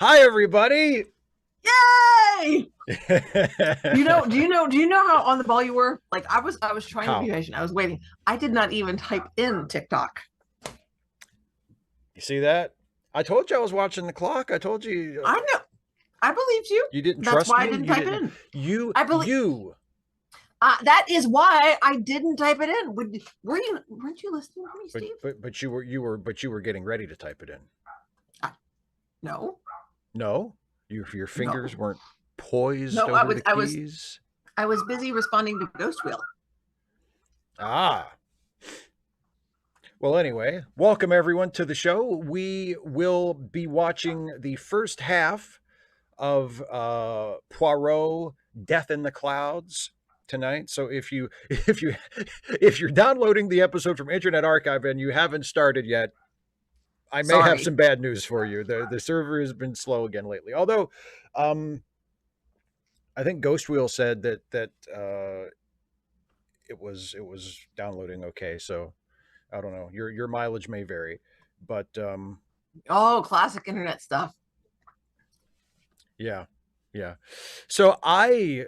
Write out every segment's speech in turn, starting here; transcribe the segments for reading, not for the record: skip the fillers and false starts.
Hi, everybody. Yay! Do you know how on the ball you were? Like I was trying to be How? patient. I was waiting. I did not even type in TikTok. You see that? I told you I was watching the clock. I told you I know. I believed you. you didn't That's trust why I me. didn't You type it didn't. in. You I believe you. that is why I didn't type it in. Weren't you listening to me, But Steve? but you were getting ready to type it in. I, no, No, your fingers no, weren't poised no. over the keys. I was busy responding to Ghost Wheel. Ah. Well, anyway, welcome everyone to the show. We will be watching the first half of Poirot Death in the Clouds tonight. So if you're downloading the episode from Internet Archive and you haven't started yet, I may have Sorry. some bad news for you. The server has been slow again lately. Although um I think Ghost Wheel said that it was downloading okay. So I don't know. Your mileage may vary, but Oh, classic internet stuff. yeah, yeah. So I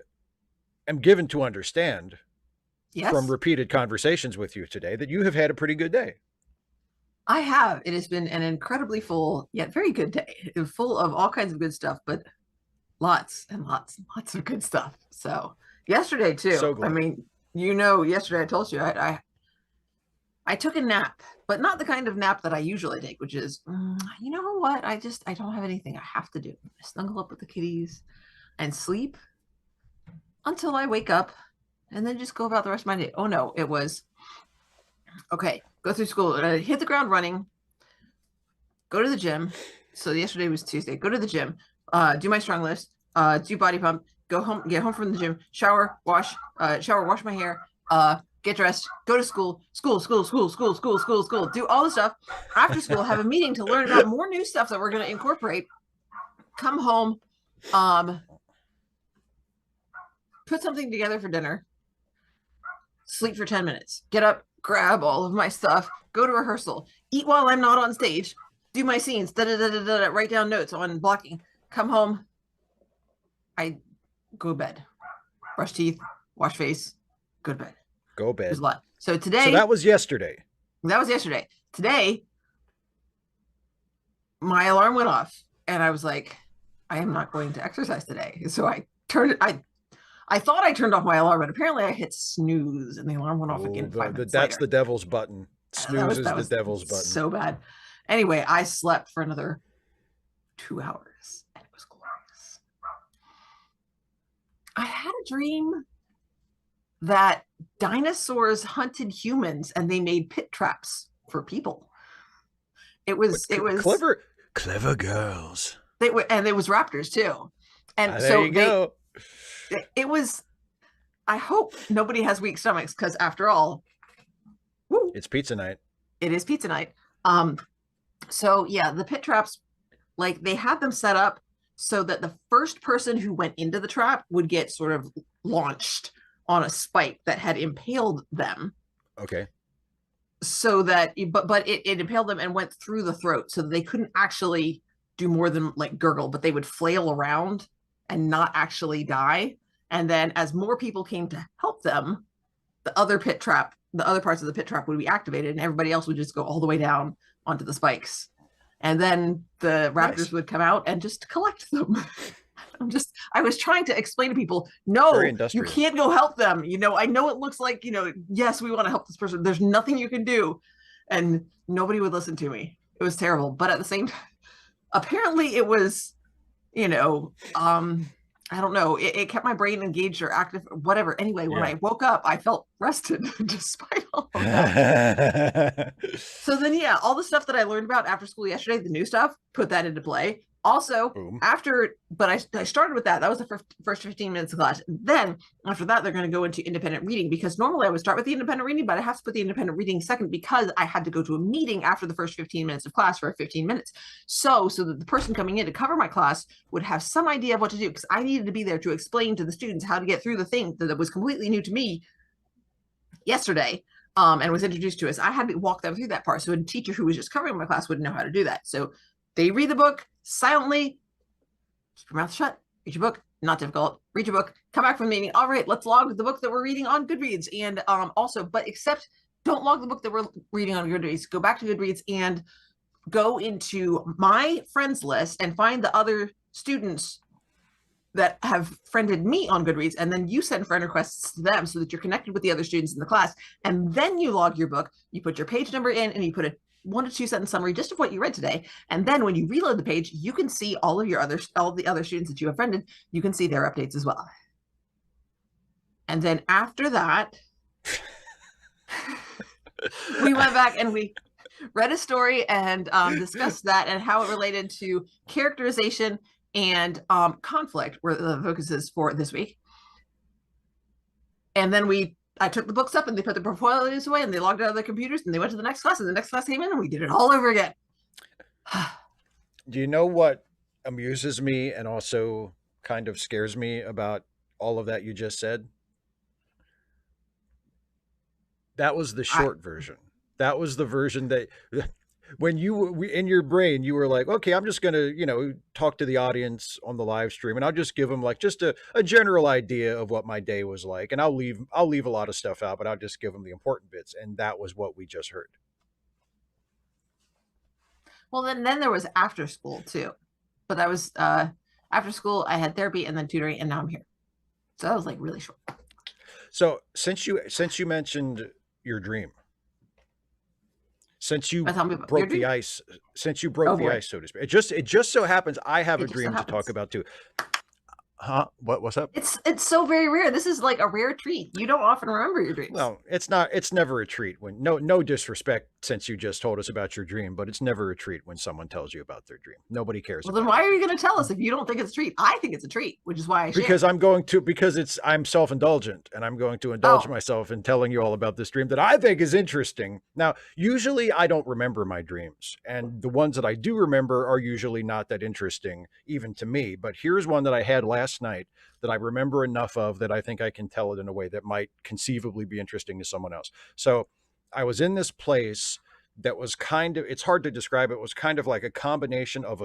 am given to understand from Yes, repeated conversations with you today that you have had a pretty good day. I have. It has been an incredibly full yet very good day, full of all kinds of good stuff, but lots and lots and lots of good stuff. So yesterday too. So I glad. mean, yesterday I told you I took a nap, but not the kind of nap that I usually take, which is, you know what? I don't have anything I have to do. I snuggle up with the kitties and sleep until I wake up, and then just go about the rest of my day. Oh no, it was okay. Go through school, hit the ground running, go to the gym. So yesterday was Tuesday. Go to the gym, do my strong lifts, do body pump, go home, get home from the gym, shower, wash my hair, get dressed, go to school, do all the stuff. After school, have a meeting to learn about more new stuff that we're going to incorporate. Come home, um, put something together for dinner, sleep for 10 minutes, get up, grab all of my stuff, go to rehearsal, eat while I'm not on stage, do my scenes, write down notes on blocking, come home, I go to bed, brush teeth, wash face, go to bed. Go It was a bed. lot. So So that today, was yesterday. that was yesterday. Today, my alarm went off, and I was like, I am not going to exercise today. So I turned it. I thought I turned off my alarm, but apparently I hit snooze, and the alarm went off Oh, again 5 minutes that's the later. devil's button. That Snooze was is that the was devil's button. so bad. Anyway, I slept for another 2 hours, and it was glorious. I had a dream that dinosaurs hunted humans, and they made pit traps for people. It was Clever girls. and it was raptors too, and There so you go. it was. I hope nobody has weak stomachs, because after all, woo, It's pizza night. it is pizza night. Um, so yeah, the pit traps, like, they had them set up so that the first person who went into the trap would get sort of launched on a spike that had impaled them, Okay. so that it impaled them and went through the throat, so that they couldn't actually do more than like gurgle, but they would flail around and not actually die. And then as more people came to help them, the other parts of the pit trap would be activated, and everybody else would just go all the way down onto the spikes. And then the Nice. raptors would come out and just collect them. I was trying to explain to people, Very no, you industrious. can't go help them. I know it looks like, yes, we want to help this person. There's nothing you can do. And nobody would listen to me. It was terrible. But at the same time, apparently it was, you know, um, I don't know. It kept my brain engaged or active, whatever. Anyway, when Yeah. I woke up, I felt rested despite all of that. So then, yeah, all the stuff that I learned about after school yesterday, the new stuff, put that into play. Also, Boom. I started with that. That was the first 15 minutes of class. Then, after that, they're going to go into independent reading, because normally I would start with the independent reading, but I have to put the independent reading second because I had to go to a meeting after the first 15 minutes of class for 15 minutes. So that the person coming in to cover my class would have some idea of what to do, because I needed to be there to explain to the students how to get through the thing that was completely new to me yesterday, and was introduced to us. I had to walk them through that part, so a teacher who was just covering my class wouldn't know how to do that. So They read the book silently, keep your mouth shut, read your book, not difficult, read your book, come back from the meeting. All right, let's log the book that we're reading on Goodreads. And also, but except don't log the book that we're reading on Goodreads. Go back to Goodreads and go into my friends list and find the other students that have friended me on Goodreads, and then you send friend requests to them so that you're connected with the other students in the class. And then you log your book, you put your page number in, and you put a 1 to 2 sentence summary just of what you read today. And then when you reload the page, you can see all the other students that you have friended. You can see their updates as well. And then after that, we went back and we read a story and discussed that and how it related to characterization and conflict were the focuses for this week. And then I took the books up and they put the portfolios away and they logged out of their computers and they went to the next class, and the next class came in and we did it all over again. Do you know what amuses me and also kind of scares me about all of that you just said? That was the short version. That was the version that when you in your brain you were like, okay, I'm just gonna talk to the audience on the live stream and I'll just give them like just a general idea of what my day was like, and I'll leave a lot of stuff out, but I'll just give them the important bits. And that was what we just heard. Well, then there was after school too, but that was after school I had therapy and then tutoring, and now I'm here. So that was like really short. So since you mentioned your dream, since you broke the ice, so to speak, it just so happens I have a dream to talk about too. Huh? What's up? It's so very rare. This is like a rare treat. You don't often remember your dreams. Well, it's not. It's never a treat when no disrespect, since you just told us about your dream, but it's never a treat when someone tells you about their dream. Nobody cares. Well, then why are you going to tell us if you don't think it's a treat? I think it's a treat, which is why I share. Because I'm self-indulgent and I'm going to indulge myself in telling you all about this dream that I think is interesting. Now, usually I don't remember my dreams, and the ones that I do remember are usually not that interesting even to me. But here's one that I had last night that I remember enough of that I think I can tell it in a way that might conceivably be interesting to someone else. So I was in this place that was kind of, it's hard to describe. It was kind of like a combination of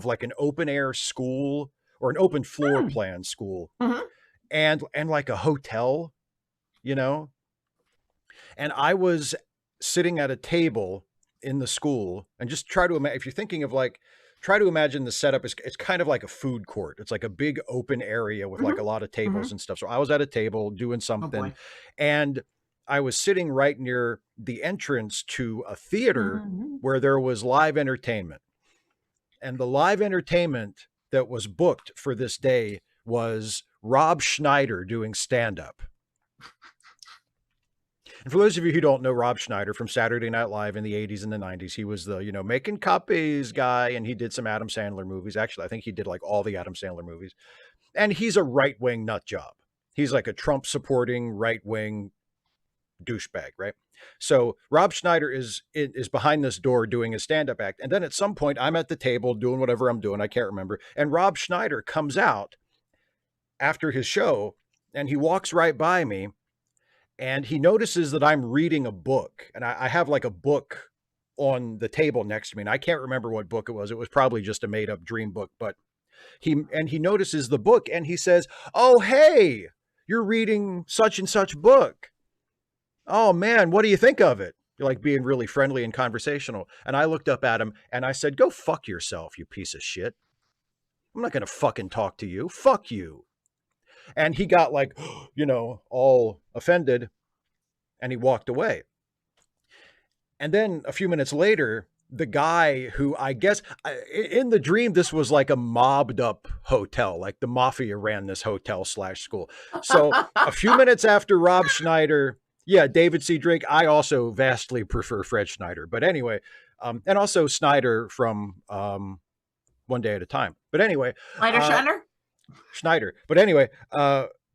like an open air school or an open floor plan school, and like a hotel, and I was sitting at a table in the school, and just try to imagine, if you're thinking of like, try to imagine the setup is, it's kind of like a food court. It's like a big open area with like a lot of tables and stuff. So I was at a table doing something, and I was sitting right near the entrance to a theater where there was live entertainment. And the live entertainment that was booked for this day was Rob Schneider doing stand-up. And for those of you who don't know Rob Schneider from Saturday Night Live in the 80s and the 90s, he was the, making copies guy, and he did some Adam Sandler movies. Actually, I think he did like all the Adam Sandler movies. And he's a right-wing nut job. He's like a Trump supporting right-wing douchebag, right? So Rob Schneider is behind this door doing a stand-up act. And then at some point I'm at the table doing whatever I'm doing, I can't remember. And Rob Schneider comes out after his show and he walks right by me and he notices that I'm reading a book. And I have like a book on the table next to me. And I can't remember what book it was. It was probably just a made up dream book, but he notices the book and he says, "Oh, hey, you're reading such and such book. Oh man, what do you think of it?" You're like being really friendly and conversational. And I looked up at him and I said, "Go fuck yourself, you piece of shit. I'm not going to fucking talk to you. Fuck you." And he got like, all offended, and he walked away. And then a few minutes later, the guy who I guess in the dream, this was like a mobbed up hotel, like the mafia ran this hotel / school. So a few minutes after Rob Schneider, yeah, David C. Drake. I also vastly prefer Fred Schneider, but anyway, and also Snyder from One Day at a Time. But anyway, Schneider. But anyway,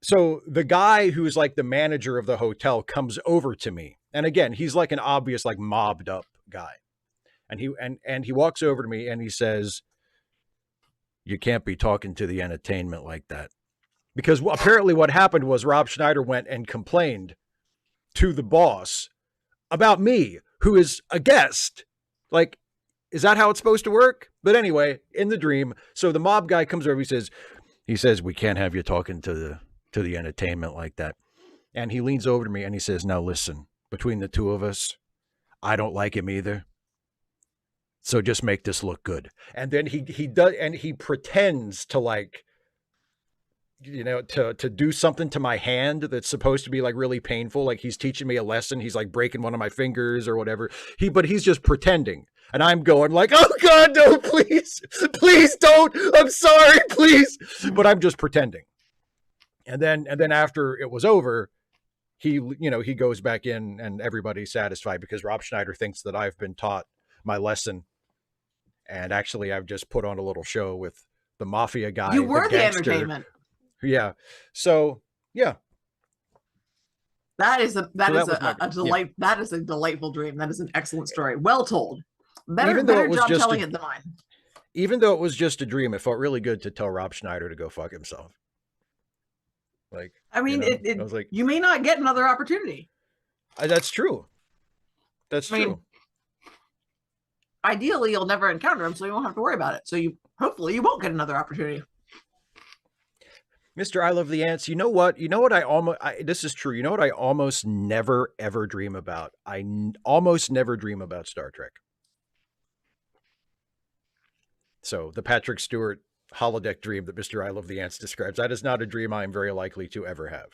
so the guy who's like the manager of the hotel comes over to me, and again, he's like an obvious like mobbed up guy, and he walks over to me and he says, "You can't be talking to the entertainment like that," because apparently what happened was Rob Schneider went and complained to the boss about me, who is a guest. Like, Is that how it's supposed to work? But anyway, in the dream, so the mob guy comes over. He says, we can't have you talking to the entertainment like that. And he leans over to me and he says, now listen, between the two of us, I don't like him either. So just make this look good. And then he does, and he pretends to like, to do something to my hand that's supposed to be like really painful. Like he's teaching me a lesson. He's like breaking one of my fingers or whatever. But he's just pretending. And I'm going like, oh God, no, please, please don't. I'm sorry, please. But I'm just pretending. And then after it was over, he goes back in and everybody's satisfied because Rob Schneider thinks that I've been taught my lesson. And actually I've just put on a little show with the mafia guy. You were the entertainment. Yeah. So yeah. That is a delight. Yeah. That is a delightful dream. That is an excellent story. Well told. Better job telling it than mine. Even though it was just a dream, it felt really good to tell Rob Schneider to go fuck himself. Like, I mean, I was like, you may not get another opportunity. That's true. That's true. Ideally, you'll never encounter him, so you won't have to worry about it. So hopefully you won't get another opportunity. Mr. I Love the Ants, you know what this is true. You know what I almost never, ever dream about? I almost never dream about Star Trek. So the Patrick Stewart holodeck dream that Mr. I Love the Ants describes, that is not a dream I am very likely to ever have.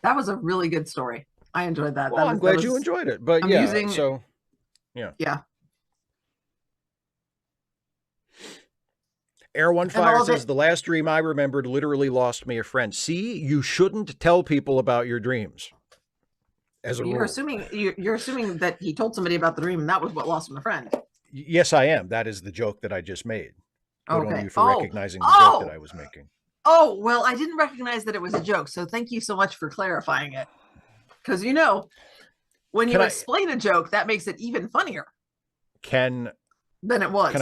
That was a really good story. I enjoyed that. Well, I'm glad you enjoyed it. But yeah, so yeah. Yeah. Air One Fire says, the last dream I remembered literally lost me a friend. See, you shouldn't tell people about your dreams. As a rule. You're assuming that he told somebody about the dream and that was what lost him a friend. Yes, I am. That is the joke that I just made. Good on you for recognizing the joke that I was making. Oh, well, I didn't recognize that it was a joke. So thank you so much for clarifying it. Because, when you explain a joke, that makes it even funnier. Than it was.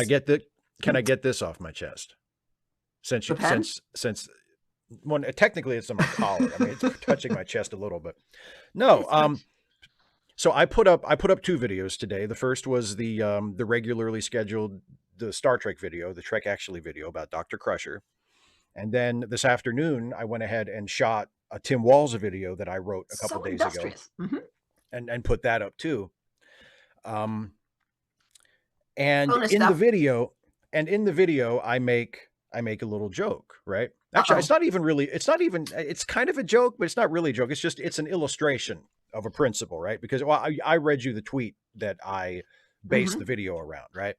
Can I get this off my chest? Since technically it's on my collar. I mean, it's touching my chest a little bit. No, so I put up 2 videos today. The first was the regularly scheduled the Star Trek video, the Trek Actually video about Dr. Crusher. And then this afternoon, I went ahead and shot a Tim Walls video that I wrote a couple days ago, and put that up too. And in the video, I make a little joke, right? Actually, it's kind of a joke, but it's not really a joke. It's an illustration of a principle, right? Because I read you the tweet that I based the video around, right?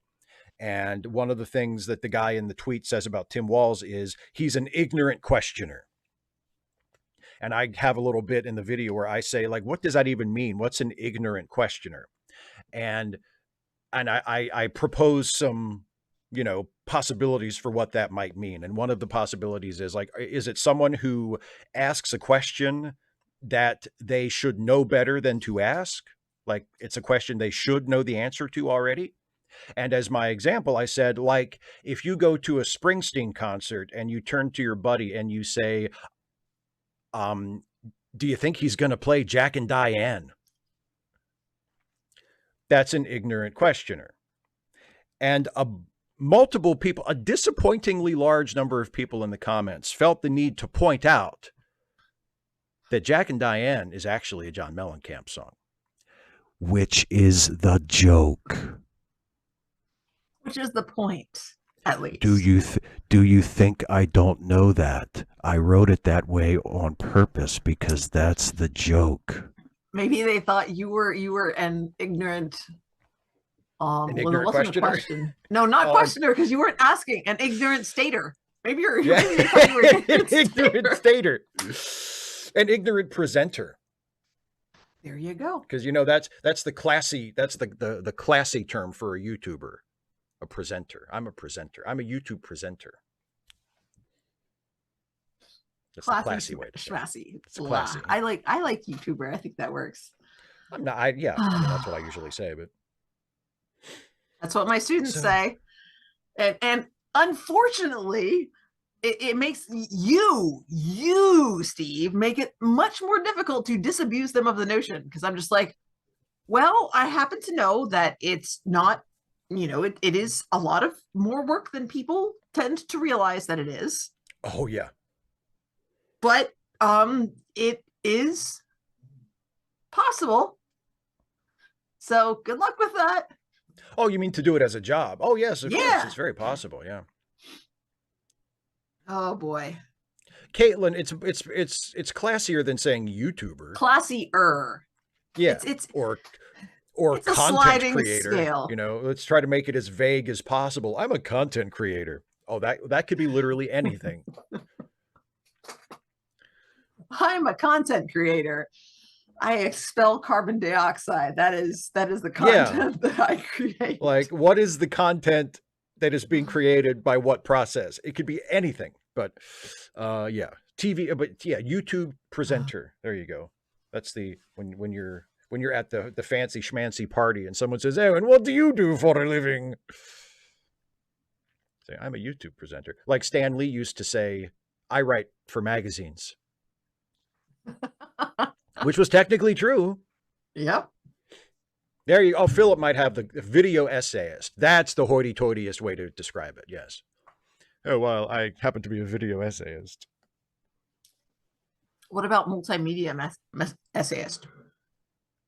And one of the things that the guy in the tweet says about Tim Walls is he's an ignorant questioner. And I have a little bit in the video where I say, like, what does that even mean? What's an ignorant questioner? And I propose some, possibilities for what that might mean. And one of the possibilities is like, is it someone who asks a question that they should know better than to ask? Like it's a question they should know the answer to already. And as my example, I said, like, if you go to a Springsteen concert and you turn to your buddy and you say, do you think he's going to play Jack and Diane? That's an ignorant questioner. And multiple people, a disappointingly large number of people in the comments felt the need to point out that Jack and Diane is actually a John Mellencamp song. Which is the joke. Which is the point, at least. Do you think I don't know that? I wrote it that way on purpose because that's the joke. Maybe they thought you were an ignorant questioner? Question. No, not questioner, because you weren't asking. An ignorant stater. Maybe maybe they thought you were an ignorant stater. An ignorant presenter. There you go. Because that's the classy classy term for a YouTuber. A presenter. I'm a presenter. I'm a YouTube presenter. That's the classy way to say it. It's classy. I like YouTuber. I think that works. I'm not. I mean, that's what I usually say, but that's what my students say. And unfortunately, it makes you, Steve, make it much more difficult to disabuse them of the notion. Because I'm just like, Well, I happen to know that it's not, it is a lot of more work than people tend to realize that it is. Oh yeah. But it is possible. So good luck with that. Oh, you mean to do it as a job? Oh yes, of course. Yeah. It's very possible. Yeah. Oh boy. Caitlin, it's classier than saying YouTuber. Classier. Yeah. It's Or it's a content sliding creator. scale. Let's try to make it as vague as possible. I'm a content creator. Oh, that could be literally anything. I'm a content creator. I expel carbon dioxide. That is the Yeah. content that I create. Like, what is the content that is being created by what process? It could be anything, but yeah, TV, but yeah, YouTube presenter. There you go. That's the when you're at the fancy schmancy party and someone says, "Oh, and what do you do for a living?" Say, "I'm a YouTube presenter." Like Stan Lee used to say, "I write for magazines," which was technically true. Yep. There you go. Oh, Philip might have the video essayist. That's the hoity-toityest way to describe it. Yes. Oh, well, I happen to be a video essayist. What about multimedia essayist?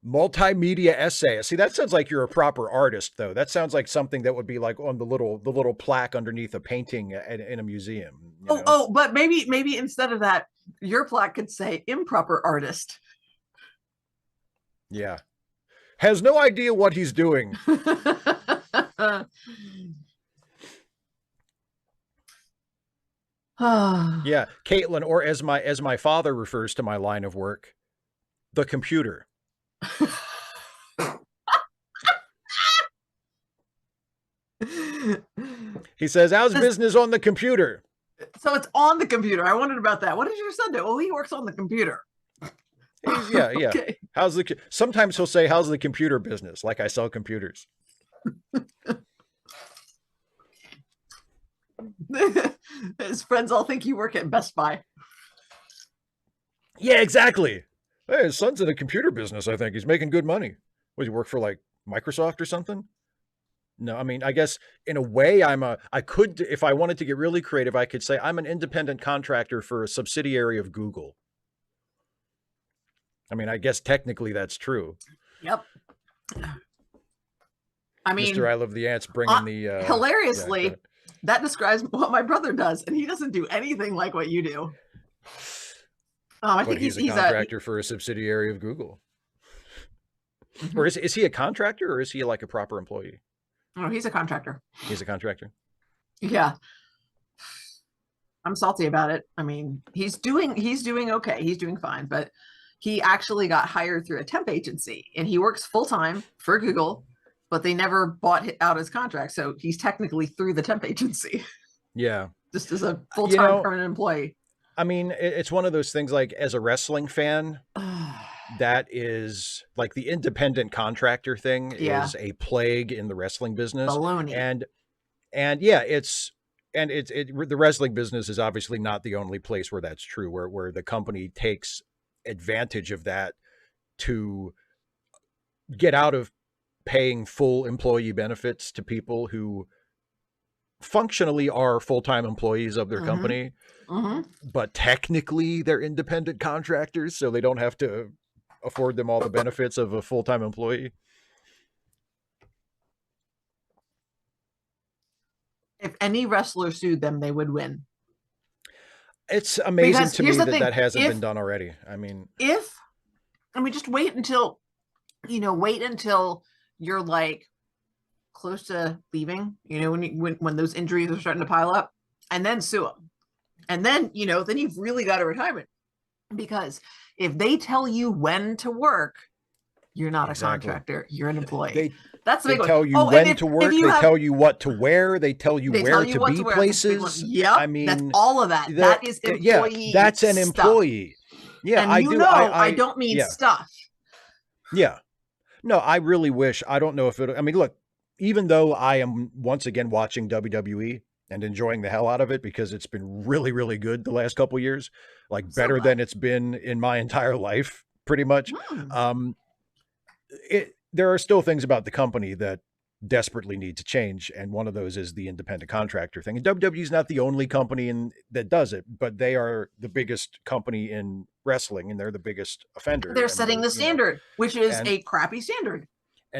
Multimedia essayist. See, that sounds like you're a proper artist, though. That sounds like something that would be like on the little plaque underneath a painting in a museum. But maybe instead of that, your plaque could say improper artist. Yeah. Has no idea what he's doing. Yeah, Caitlin, or as my father refers to my line of work, the computer. He says, "How's business on the computer?" So it's on the computer. I wondered about that. What does your son do? Oh, he works on the computer. Yeah. Okay. Sometimes he'll say, "How's the computer business?" Like I sell computers. His friends all think you work at Best Buy. Yeah, exactly. Hey, his son's in a computer business. I think he's making good money. Does he work for like Microsoft or something? No, I mean, I guess in a way I could, if I wanted to get really creative, I could say I'm an independent contractor for a subsidiary of Google. I mean, I guess technically that's true. Yep. I mean, Mr. I Love the Ants bringing the hilariously, that describes what my brother does, and he doesn't do anything like what you do. I think he's a contractor for a subsidiary of Google. Mm-hmm. Or is he a contractor, or is he like a proper employee? Oh, he's a contractor. He's a contractor. Yeah. I'm salty about it. I mean, he's doing okay. He's doing fine, but he actually got hired through a temp agency, and he works full-time for Google, but they never bought out his contract. So he's technically through the temp agency. Yeah. Just as a full-time permanent employee. I mean, it's one of those things, like as a wrestling fan, that is like the independent contractor thing is a plague in the wrestling business. Baloney. And yeah, the wrestling business is obviously not the only place where that's true, where the company takes advantage of that to get out of paying full employee benefits to people who functionally are full-time employees of their company, but technically they're independent contractors, so they don't have to afford them all the benefits of a full-time employee. If any wrestler sued them, they would win. It's amazing to me that hasn't been done already. I mean, just wait until you're like close to leaving, when those injuries are starting to pile up, and then sue them. And then, then you've really got a retirement, because if they tell you when to work, you're not a contractor, you're an employee. That's the big one. They tell you when to work. They tell you what to wear. They tell you where to be places. Yeah, I mean, that's all of that. That is employee. Yeah, that's an employee. Yeah, and I don't mean stuff. Yeah. No, I really wish. I don't know if it. I mean, look, even though I am once again watching WWE and enjoying the hell out of it, because it's been really, really good the last couple of years, like better than it's been in my entire life, pretty much. there are still things about the company that desperately need to change, and one of those is the independent contractor thing. And WWE is not the only company that does it, but they are the biggest company in wrestling, and they're the biggest offender. They're And setting they're, the standard, which is and a crappy standard.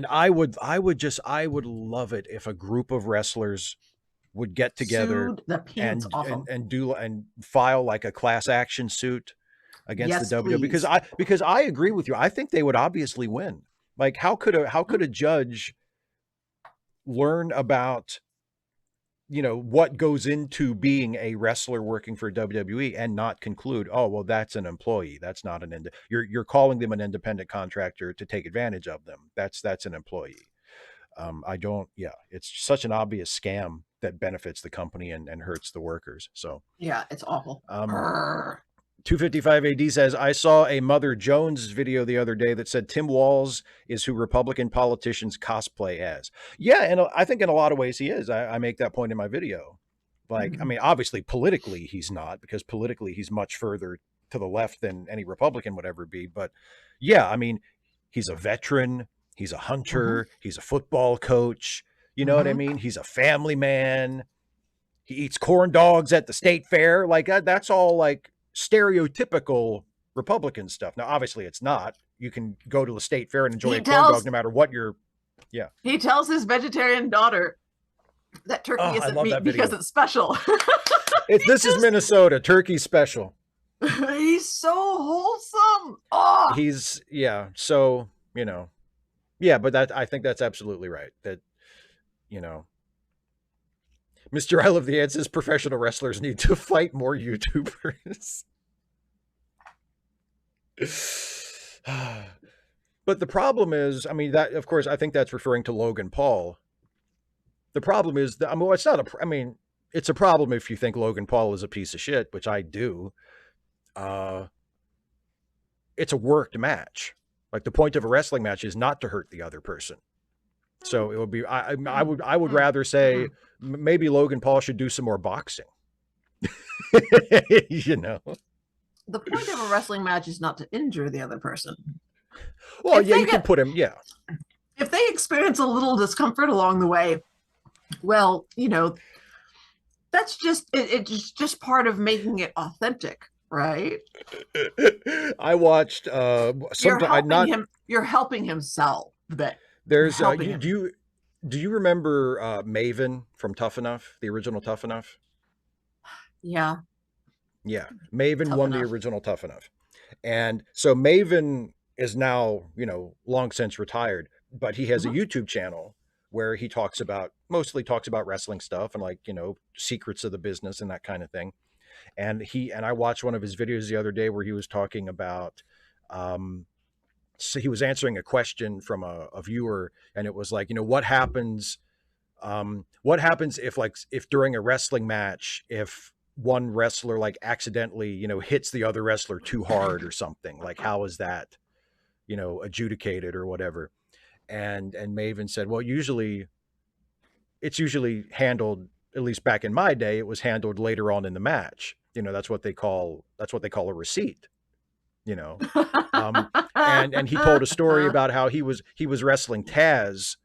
I would love it if a group of wrestlers would get together Sued the pants off them. and file like a class action suit against the Yes, WWE, please. because I agree with you. I think they would obviously win. Like how could a judge learn about what goes into being a wrestler working for WWE and not conclude, oh well, that's an employee, that's not you're calling them an independent contractor to take advantage of them. That's an employee. I don't. Yeah, it's such an obvious scam that benefits the company and hurts the workers. So yeah, it's awful. 255 AD says, I saw a Mother Jones video the other day that said Tim Walz is who Republican politicians cosplay as. Yeah, and I think in a lot of ways he is. I make that point in my video. Like, I mean, obviously politically he's not, because politically he's much further to the left than any Republican would ever be. But yeah, I mean, he's a veteran, he's a hunter, he's a football coach. You know what I mean? He's a family man. He eats corn dogs at the state fair. Like that's all like stereotypical Republican stuff. Now, obviously, it's not. You can go to the state fair and enjoy a corn dog no matter what your. Yeah. He tells his vegetarian daughter that turkey isn't meat because it's special. This is Minnesota. Turkey's special. He's so wholesome. Oh. He's So yeah, but I think that's absolutely right. That Mr. I Love the Ant says professional wrestlers need to fight more YouTubers. But the problem is, I mean, that of course, I think that's referring to Logan Paul. The problem is that, I mean, it's not I mean, it's a problem if you think Logan Paul is a piece of shit, which I do. It's a worked match. Like the point of a wrestling match is not to hurt the other person. So it would be, I would rather say maybe Logan Paul should do some more boxing. The point of a wrestling match is not to injure the other person. Well, yeah, you can put him, yeah. If they experience a little discomfort along the way, well, that's it's just part of making it authentic, right? I watched you're helping him sell that. There's do you remember Maven from Tough Enough, the original Tough Enough? Yeah. Yeah. Maven won the original Tough Enough. And so Maven is now, long since retired, but he has a YouTube channel where he mostly talks about wrestling stuff and secrets of the business and that kind of thing. And I watched one of his videos the other day where he was talking about so he was answering a question from a viewer, and it was like, what happens if during a wrestling match, if one wrestler accidentally, hits the other wrestler too hard or something, like how is that, adjudicated or whatever. And Maven said, well, it's usually handled, at least back in my day, it was handled later on in the match. That's what they call a receipt. And he told a story about how he was wrestling Taz,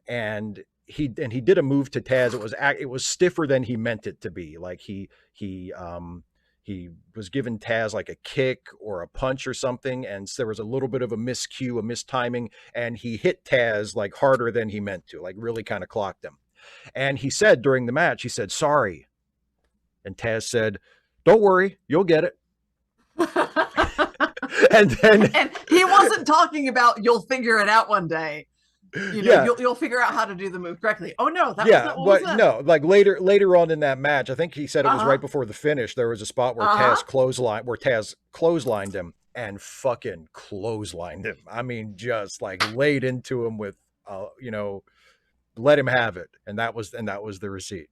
and he did a move to Taz. It was stiffer than he meant it to be. Like he was giving Taz like a kick or a punch or something, and there was a little bit of a miscue, a mistiming, and he hit Taz like harder than he meant to, like really kind of clocked him. And he said during the match, he said, "Sorry," and Taz said, "Don't worry, you'll get it." And he wasn't talking about you'll figure it out one day. You'll figure out how to do the move correctly. Oh no, that was not no, like later on in that match, I think he said it was right before the finish. There was a spot where Taz clotheslined him and fucking clotheslined him. I mean, just like laid into him with, let him have it, and that was the receipt.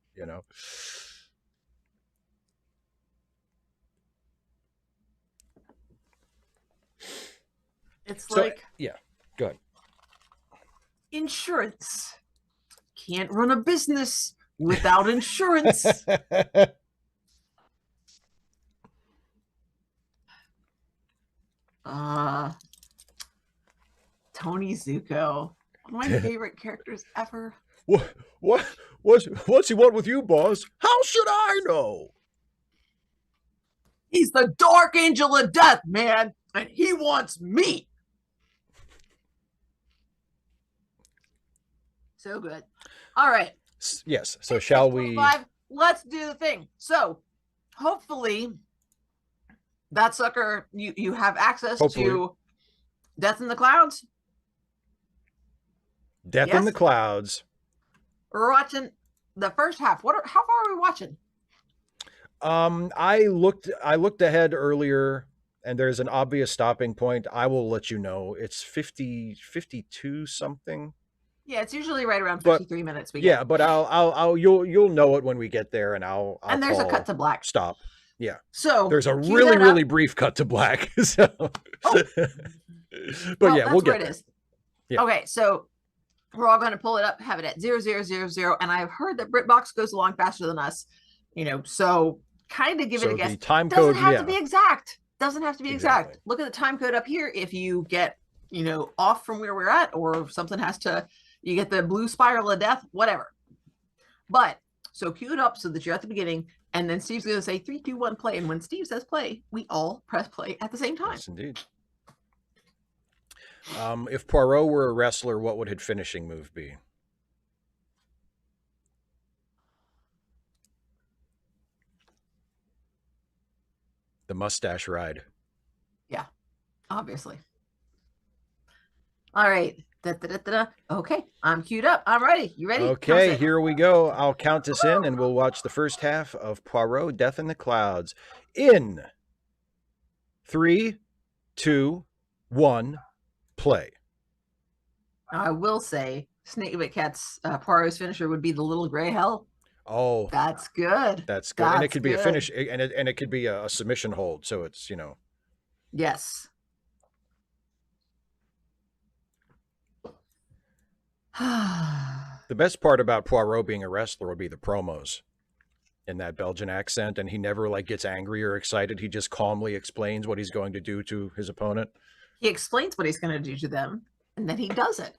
It's yeah, go ahead. Insurance. Can't run a business without insurance. Tony Zuko. One of my favorite characters ever. What, what, what's he want with you, boss? How should I know? He's the Dark Angel of Death, man, and he wants me. So good. All right. Yes. So It's shall we? 6:25. Let's do the thing. So hopefully that sucker, you have access Hopefully. to Death in the Clouds. Death in the Yes. Clouds. We're watching the first half. How far are we watching? I looked ahead earlier, and there's an obvious stopping point. I will let you know. It's 52 something. Yeah, it's usually right around But 53 minutes. yeah, but I'll you'll know it when we get there, and I'll and there's a call cut to black. stop. Yeah. So There's a cue really that up. really brief cut to black. So, Oh. but Well, yeah, that's we'll where get it there. is. Yeah. Okay, so we're all going to pull it up, have it at 0000, and I've heard that BritBox goes along faster than us. So kind of give it a guess. The time Doesn't code, have yeah, to be exact. Doesn't have to be Exactly. exact. Look at the time code up here. If you get, off from where we're at, or something has to, you get the blue spiral of death, whatever. But so cue it up so that you're at the beginning, and then Steve's going to say 3, 2, 1, play. And when Steve says play, we all press play at the same time. yes, indeed. If Poirot were a wrestler, what would his finishing move be? The mustache ride. Yeah, obviously. All right. Da-da-da-da-da. Okay, I'm queued up. I'm ready. You ready? Okay, here we go. I'll count us in, and we'll watch the first half of Poirot: Death in the Clouds. In 3, 2, 1, play. I will say, Snake Cat's Poirot's finisher would be the little gray hell. Oh, that's good. That's good, and it could be a finish, and it could be a submission hold. So it's Yes. The best part about Poirot being a wrestler would be the promos in that Belgian accent, and he never gets angry or excited. He just calmly explains what he's going to do to his opponent. He explains what he's going to do to them, and then he does it.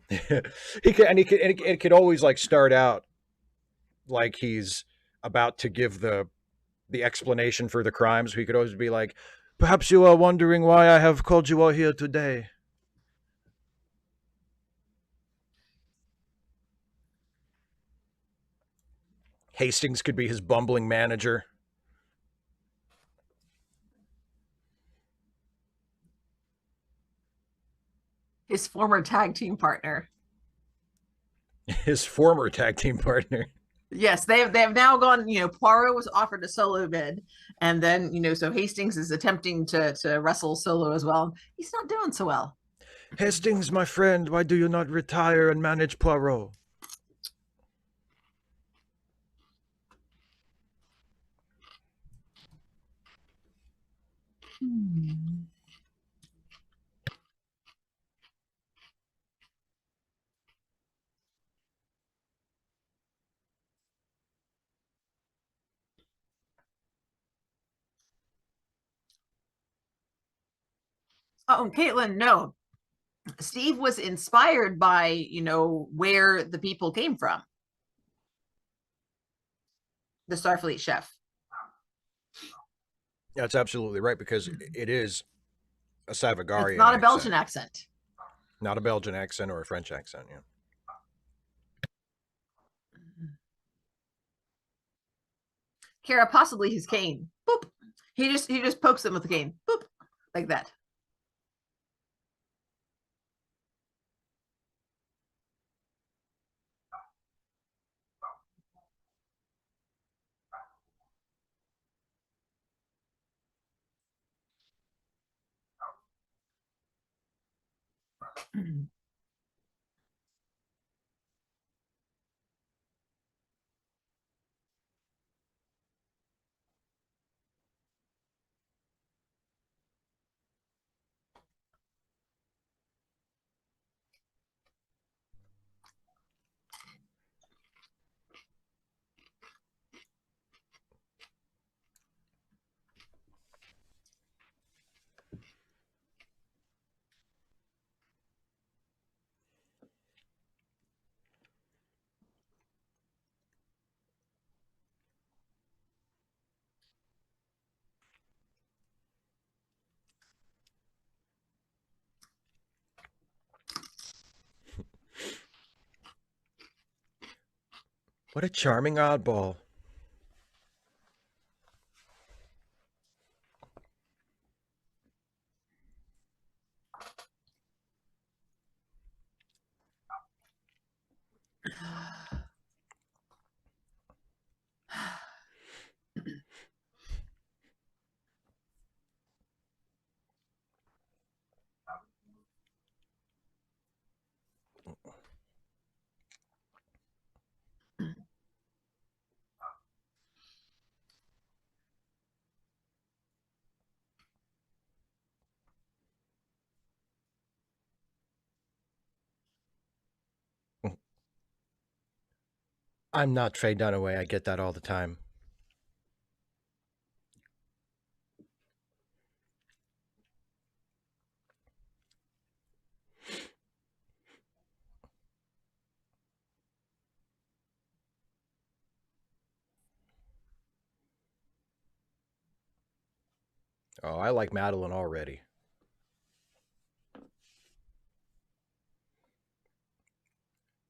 It could always start out like he's about to give the explanation for the crimes. He could always be like, "Perhaps you are wondering why I have called you all here today." Hastings could be his bumbling manager. His former tag team partner. His former tag team partner. Yes, they have now gone. Poirot was offered a solo bid, and then so Hastings is attempting to wrestle solo as well. He's not doing so well. Hastings, my friend, why do you not retire and manage Poirot? Oh, Caitlin, no. Steve was inspired by, where the people came from. The Starfleet chef. That's absolutely right, because it is a Savagarian. It's not a Belgian accent. Not a Belgian accent or a French accent, yeah. Kara, possibly his cane. Boop. He just pokes them with the cane. Boop. Like that. What a charming oddball. I'm not Faye Dunaway. I get that all the time. Oh, I like Madeline already.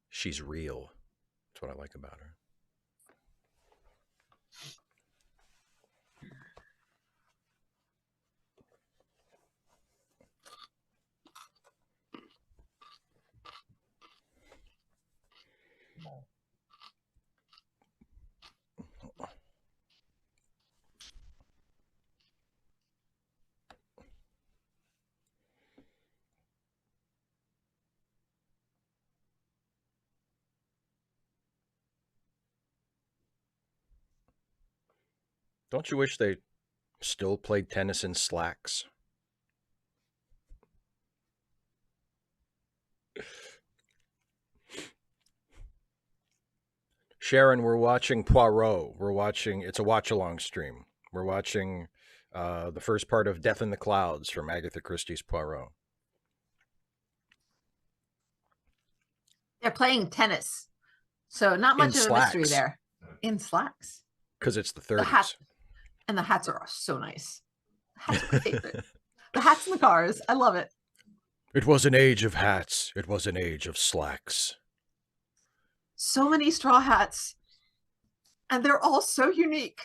She's real. That's what I like about her. Don't you wish they still played tennis in slacks? Sharon, we're watching Poirot. It's a watch-along stream. We're watching the first part of Death in the Clouds from Agatha Christie's Poirot. They're playing tennis. So not much of a mystery there. In slacks. Because it's the 30s. The hats are so nice. The hats are my favorite. The hats and the cars. I love it. It was an age of hats. It was an age of slacks. So many straw hats. And they're all so unique.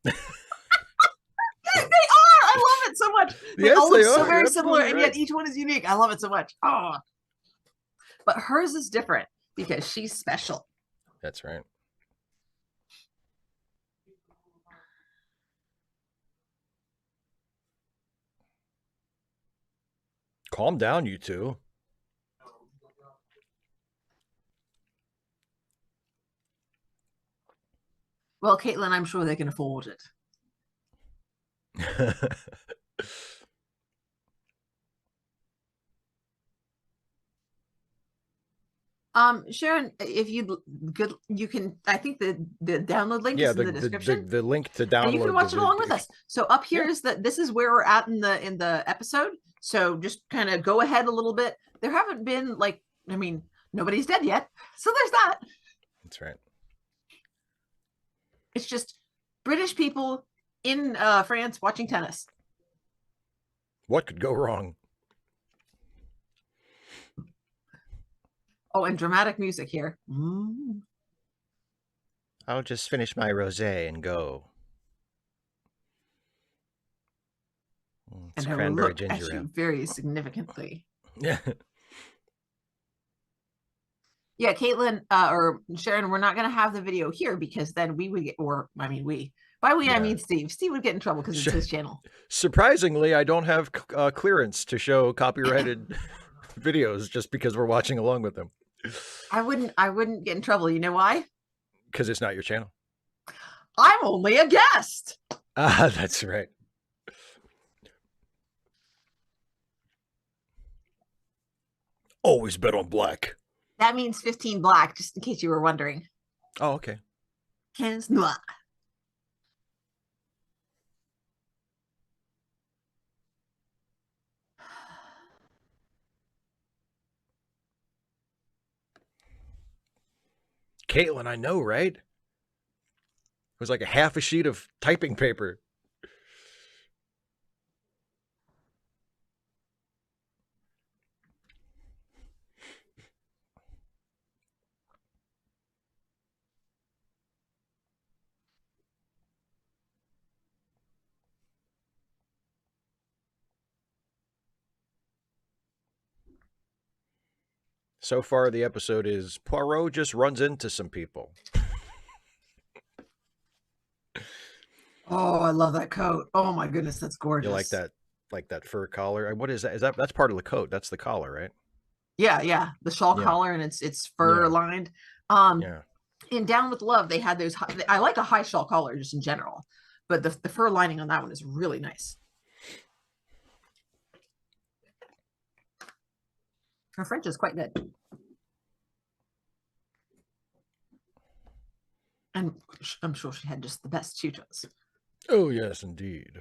They are. I love it so much. They all look so very similar, and yet each one is unique. I love it so much. Oh. But hers is different because she's special. That's right. Calm down, you two. Well, Caitlin, I'm sure they can afford it. Sharon, if you can. I think the download link is in the description. The link to download. And you can watch it along with us. So up here is this is where we're at in the episode. So just kind of go ahead a little bit. There haven't been nobody's dead yet, so there's that. That's right. It's just British people in France watching tennis. What could go wrong? Oh, and dramatic music here. I'll just finish my rosé and go. It's and her look at you very significantly. Yeah. Yeah, Caitlin or Sharon, we're not going to have the video here because then we would get, I mean Steve. Steve would get in trouble because it's his channel. Surprisingly, I don't have clearance to show copyrighted videos just because we're watching along with them. I wouldn't get in trouble. You know why? Because it's not your channel. I'm only a guest. Ah, that's right. Always bet on black. That means 15 black, just in case you were wondering. Oh, okay. 15 noir. Caitlin, I know, right? It was like a half a sheet of typing paper. So far, the episode is Poirot just runs into some people. Oh, I love that coat. Oh my goodness, that's You gorgeous. like that fur collar? What is that? Is that's part of the coat? That's the collar, right? Yeah, yeah. The shawl Yeah, collar and it's fur yeah, lined. Um, yeah. in Down with Love, they had those. I like a high shawl collar just in general, but the fur lining on that one is really nice. Her French is quite good, and I'm sure she had just the best tutos. Oh yes, indeed.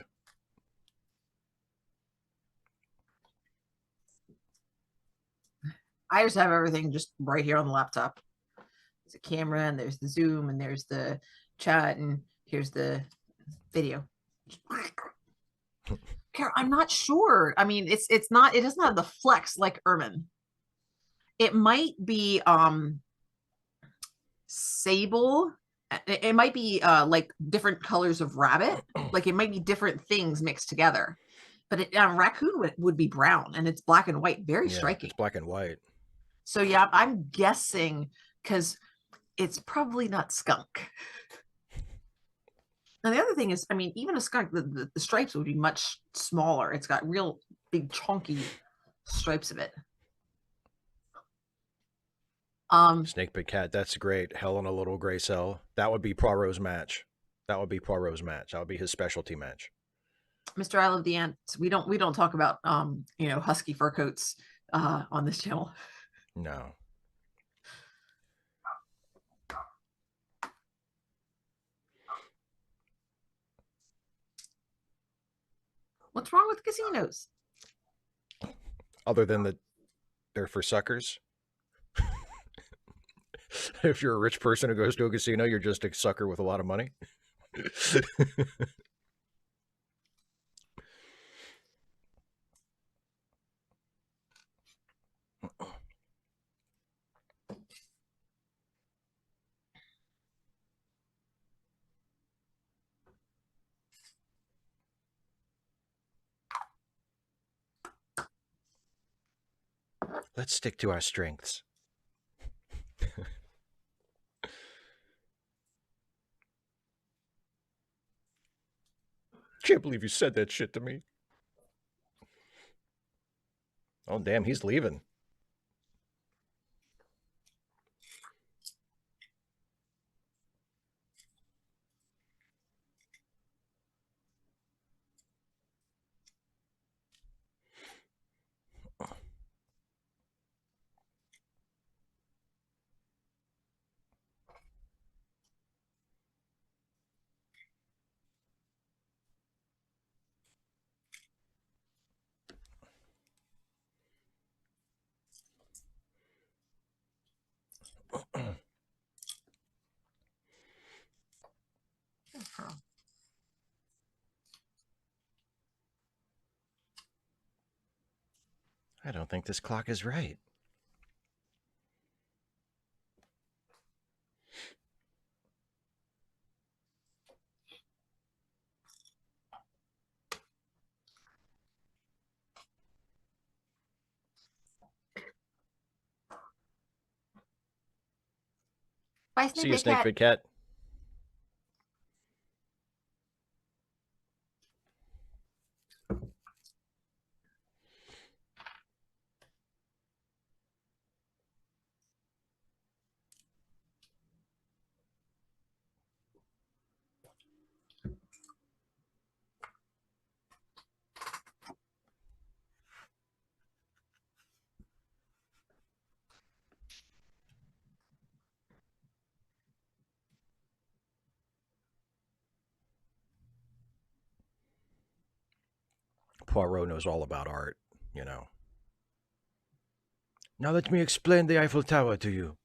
I just have everything just right here on the laptop. There's a camera, and there's the Zoom, and there's the chat, and here's the video. Carol, I'm not sure. I mean, it's not. It doesn't have the flex like Ermine. It might be sable. It might be like different colors of rabbit. Like it might be different things mixed together. But raccoon would be brown, and it's black and white, very Yeah, striking. it's black and white. So yeah, I'm guessing because it's probably not skunk. And the other thing is, I mean, even a skunk, the stripes would be much smaller. It's got real big chunky stripes of it. Snake Big Cat. That's great. Hell in a Little Gray Cell. That would be Poirot's match. That would be Poirot's match. That would be his specialty match. Mr. I Love the Ants. We don't talk about husky fur coats on this channel. No. What's wrong with casinos? Other than that, they're for suckers. If you're a rich person who goes to a casino, you're just a sucker with a lot of money. Let's stick to our strengths. Can't believe you said that shit to me. Oh, damn, he's leaving. I don't think this clock is right. Bye, See Snake you, Big Snake Cat. Big Cat. Poirot knows all about art, you know. Now let me explain the Eiffel Tower to you.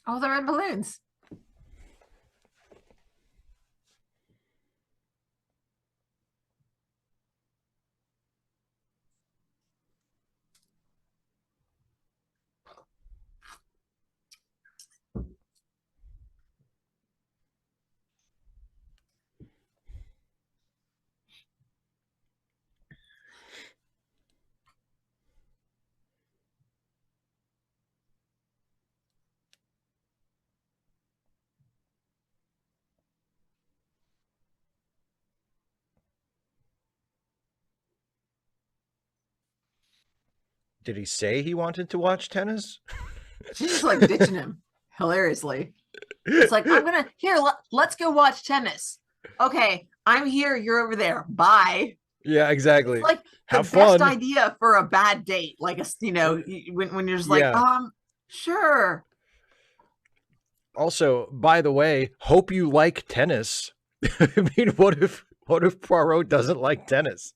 Oh, they're in balloons. Did he say he wanted to watch tennis? She's just like ditching him hilariously. It's like, I'm gonna here, let's go watch tennis. Okay, I'm here, you're over there. Bye. Yeah, It's exactly. like the Have best fun. idea for a bad date. Like a, when you're just like, Yeah. sure. Also, by the way, hope you like tennis. I mean, what if Poirot doesn't like tennis?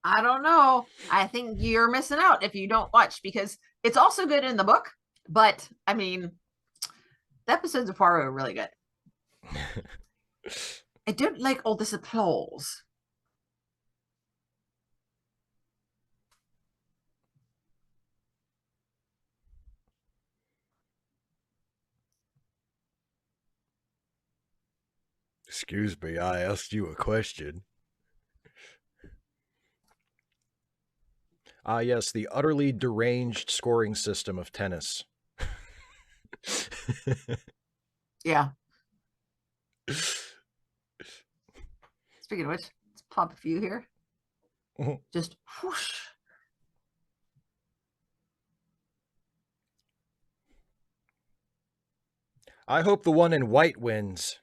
I don't know. I think you're missing out if you don't watch because it's also good in the book. But I mean, the episodes of Poirot are really good. I don't like all this applause. Excuse me, I asked you a question. Ah, yes, the utterly deranged scoring system of tennis. Yeah. Speaking of which, let's pop a few here. Just whoosh. I hope the one in white wins.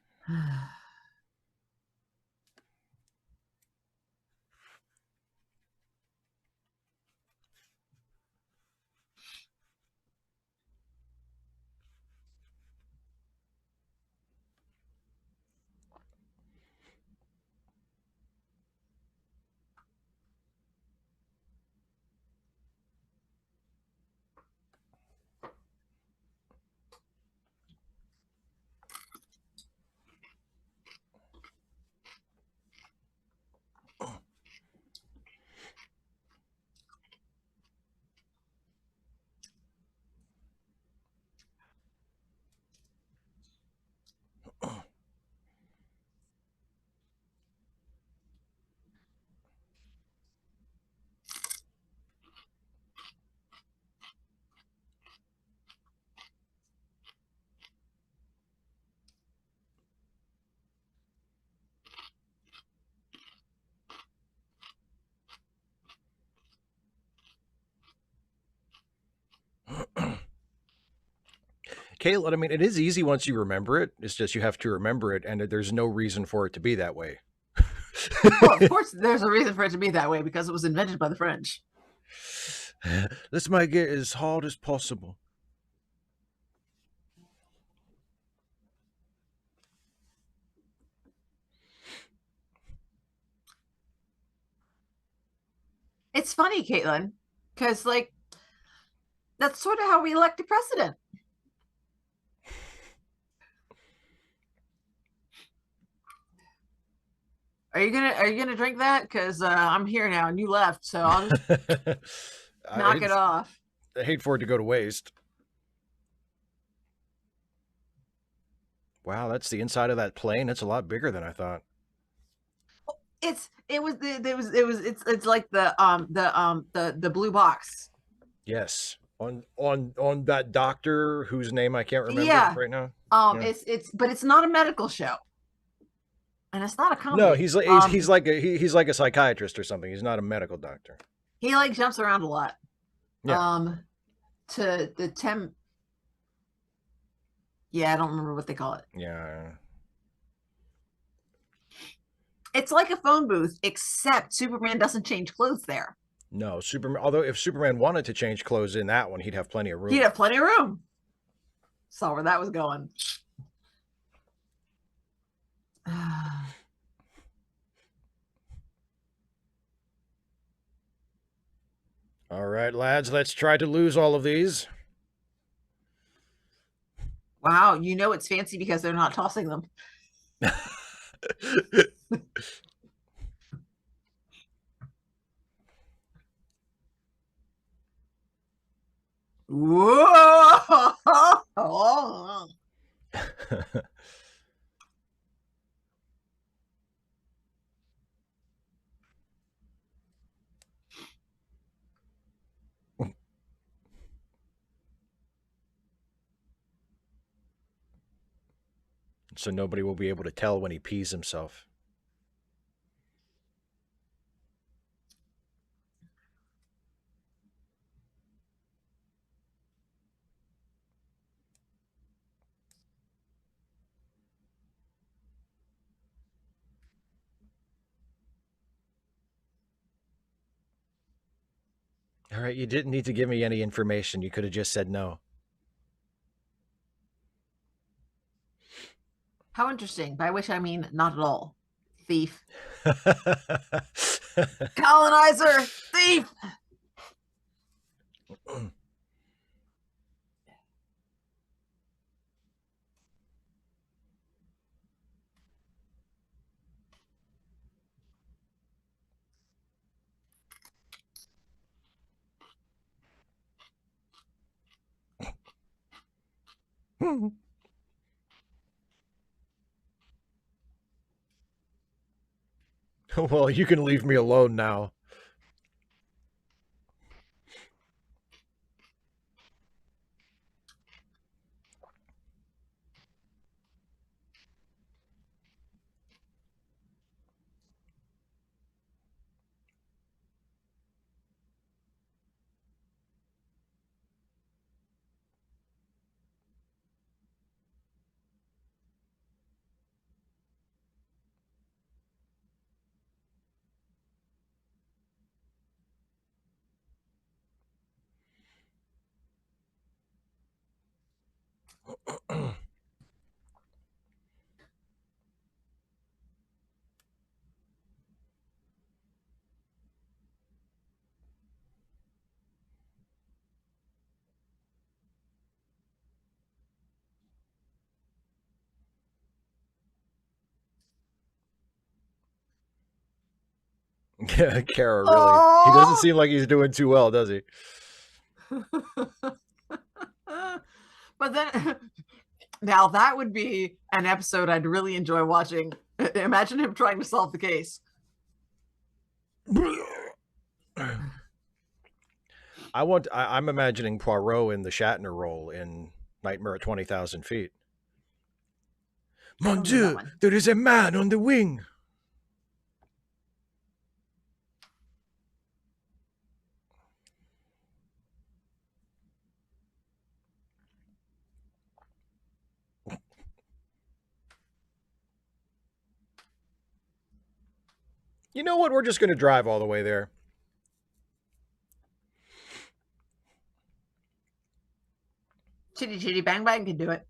Caitlin, I mean, it is easy once you remember it. It's just you have to remember it, and there's no reason for it to be that way. Well, of course, there's a reason for it to be that way because it was invented by the French. Let's make it as hard as possible. It's funny, Caitlin, because like that's sort of how we elect a president. Are you gonna drink that? Because I'm here now and you left, so I'll just knock it off. I hate for it to go to waste. Wow, that's the inside of that plane. It's a lot bigger than I thought. It's like the blue box. Yes. On that doctor whose name I can't remember Yeah. right now. Yeah. It's not a medical show. And it's not a No, comedy. he's like a psychiatrist or something. He's not a medical doctor. He like jumps around a lot. Yeah. To the temp. Yeah, I don't remember what they call it. Yeah. It's like a phone booth, except Superman doesn't change clothes there. No, Superman. Although if Superman wanted to change clothes in that one, he'd have plenty of room. He'd have plenty of room. Saw where that was going. All right, lads, let's try to lose all of these. Wow, you know it's fancy because they're not tossing them. Whoa! so nobody will be able to tell when he pees himself. All right, you didn't need to give me any information. You could have just said no. How interesting. By which I mean not at all. Thief. Colonizer. Thief. Well, you can leave me alone now. Kara, really. He doesn't Oh. seem like he's doing too well, does he? But then now that would be an episode I'd really enjoy watching. Imagine him trying to solve the case. I'm imagining Poirot in the Shatner role in Nightmare at 20,000 Feet. I Mon don't know that Dieu, one. there is a man on the wing. You know what? We're just going to drive all the way there. Chitty Chitty Bang Bang can do it.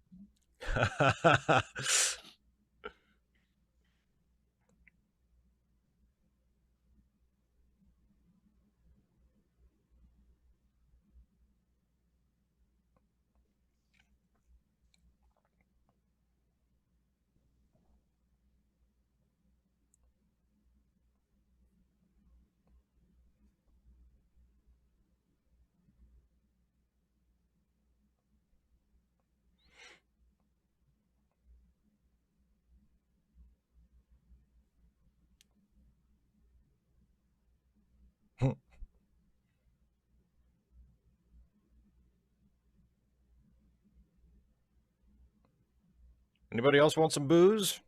Anybody else want some booze?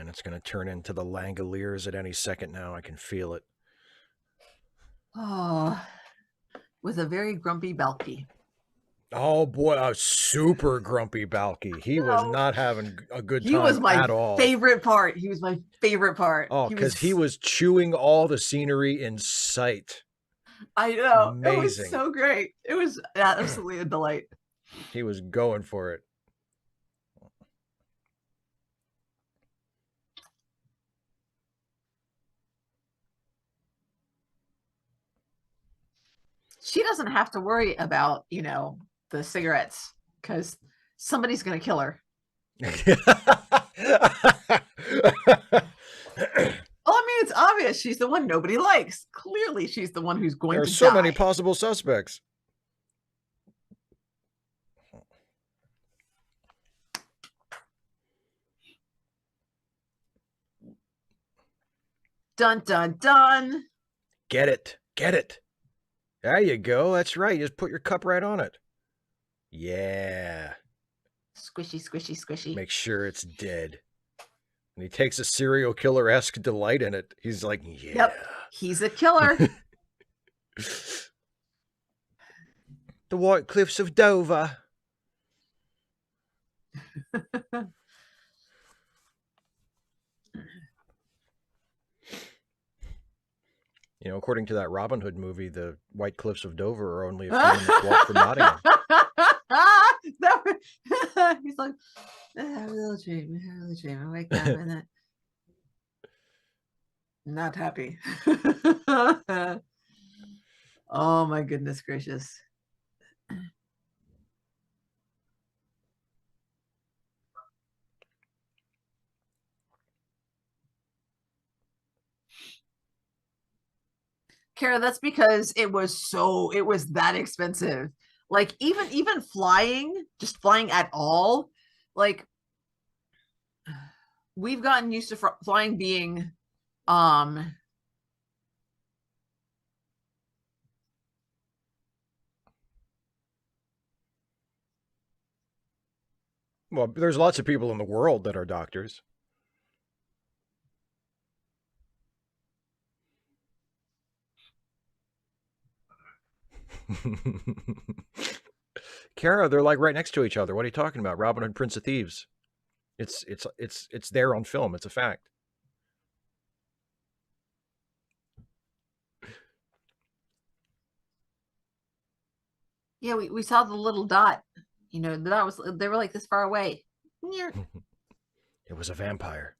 man, it's going to turn into the Langoliers at any second now. I can feel it. Oh, with a very grumpy Balky. Oh boy, a super grumpy Balky. He was No, not having a good he time was my at all. favorite part. He was my favorite part. Oh, He because he was, was chewing all the scenery in sight. I know, it was Amazing. so great. It was absolutely a delight. He was going for it. She doesn't have to worry about, the cigarettes because somebody's going to kill her. Well, I mean, it's obvious she's the one nobody likes. Clearly, she's the one who's There going are to so many die. possible suspects. Dun, dun, dun. Get it. Get it. There you go. That's right. Just put your cup right on it. Yeah. Squishy, squishy, squishy. Make sure it's dead. And he takes a serial killer-esque delight in it. He's like, yeah. Yep, he's a killer. The White Cliffs of Dover. According to that Robin Hood movie, the White Cliffs of Dover are only a few minutes walk from Nottingham. He's like, I have a little dream. I have a little dream. I wake up and not happy. Oh my goodness gracious. Kara, that's because it was that expensive. Like even flying, just flying at all, like we've gotten used to flying being um Well, there's lots of people in the world that are doctors. Kara, they're like right next to each other. What are you talking about? Robin Hood, Prince of Thieves. It's there on film. It's a fact. yeah, we saw the little dot. The dot was they were like this far away. It was a vampire.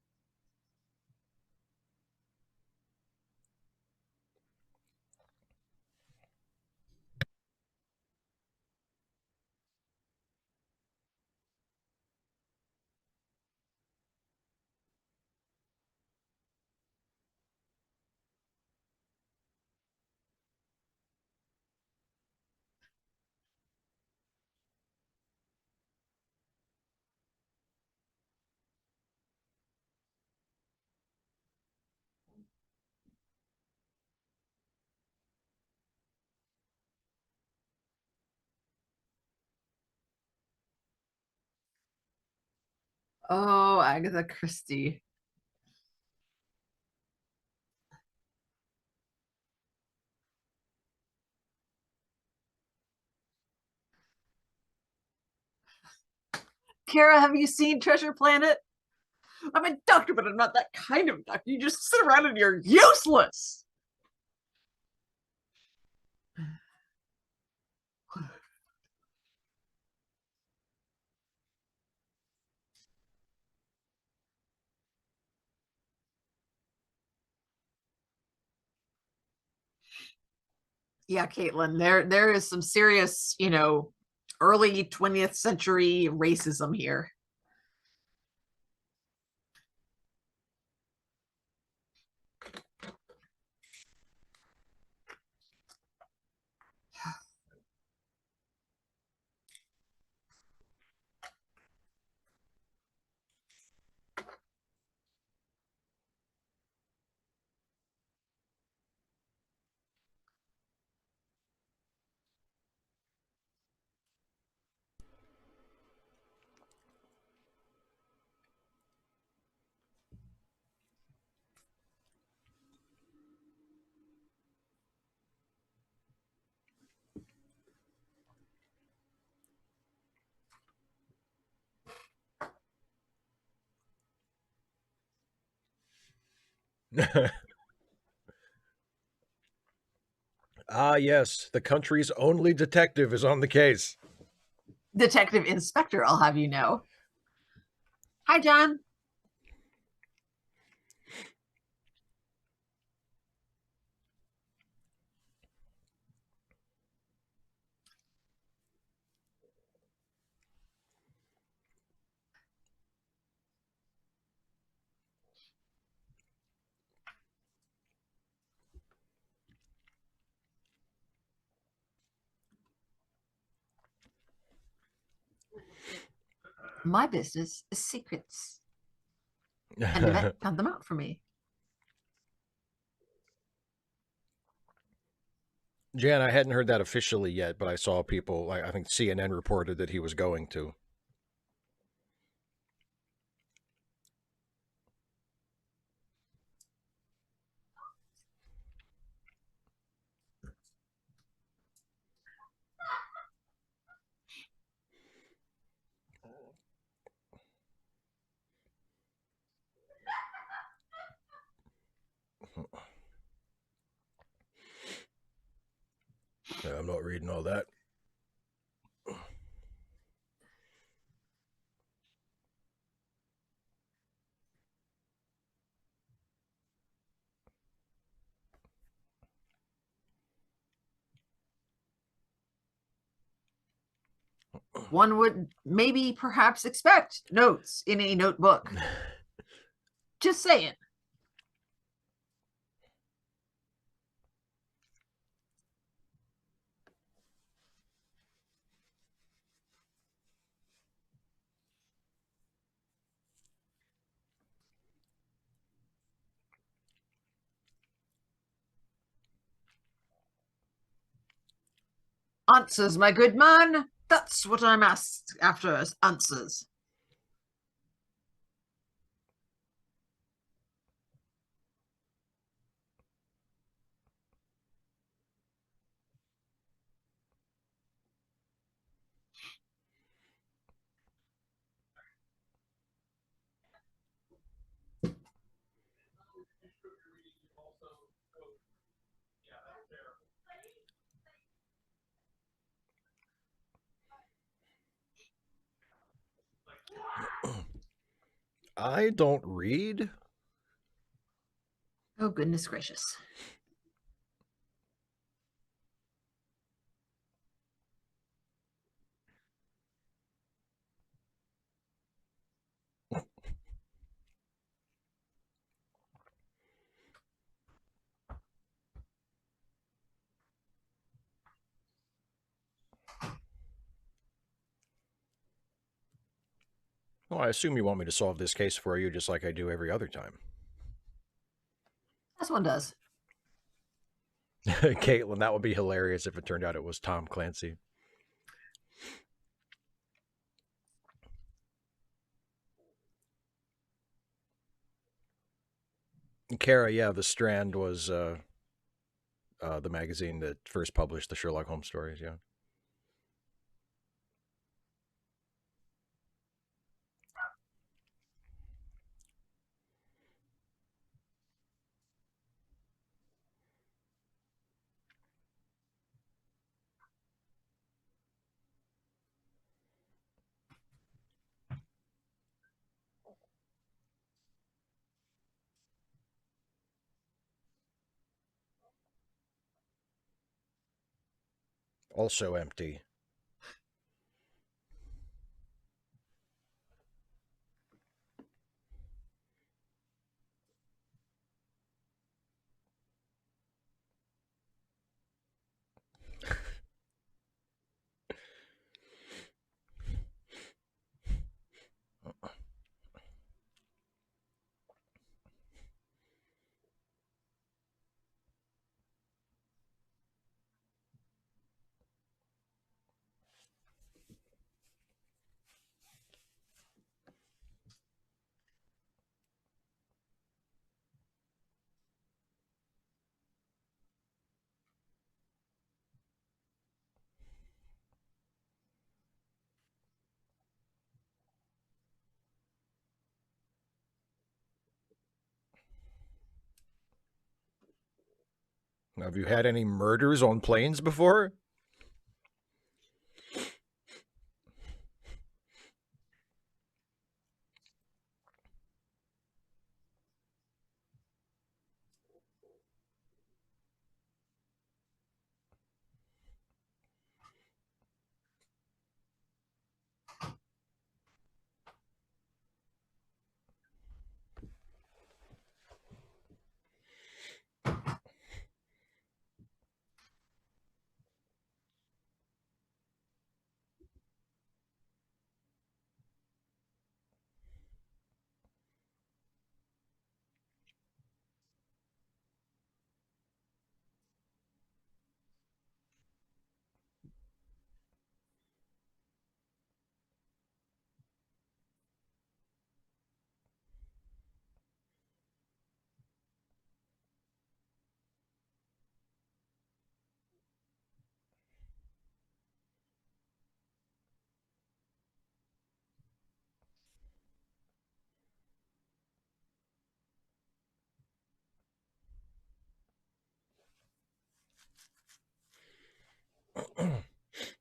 Oh, Agatha Christie. Kara, have you seen Treasure Planet? I'm a doctor, but I'm not that kind of doctor. You just sit around and you're useless. Yeah, Caitlin, there is some serious, early 20th century racism here. Ah, yes, the country's only detective is on the case. Detective Inspector, I'll have you know. Hi, John. My business is secrets, and Yvette found them out for me. Jan, I hadn't heard that officially yet, but I saw people, like, I think CNN reported that he was going to. Yeah, I'm not reading all that. One would maybe perhaps expect notes in a notebook. Just saying. Answers, my good man. That's what I'm asked after, answers. I don't read. Oh, goodness gracious. Well, I assume you want me to solve this case for you just like I do every other time. This one does. Caitlin, that would be hilarious if it turned out it was Tom Clancy. Kara, yeah, The Strand was the magazine that first published the Sherlock Holmes stories, yeah. Also empty. Have you had any murders on planes before?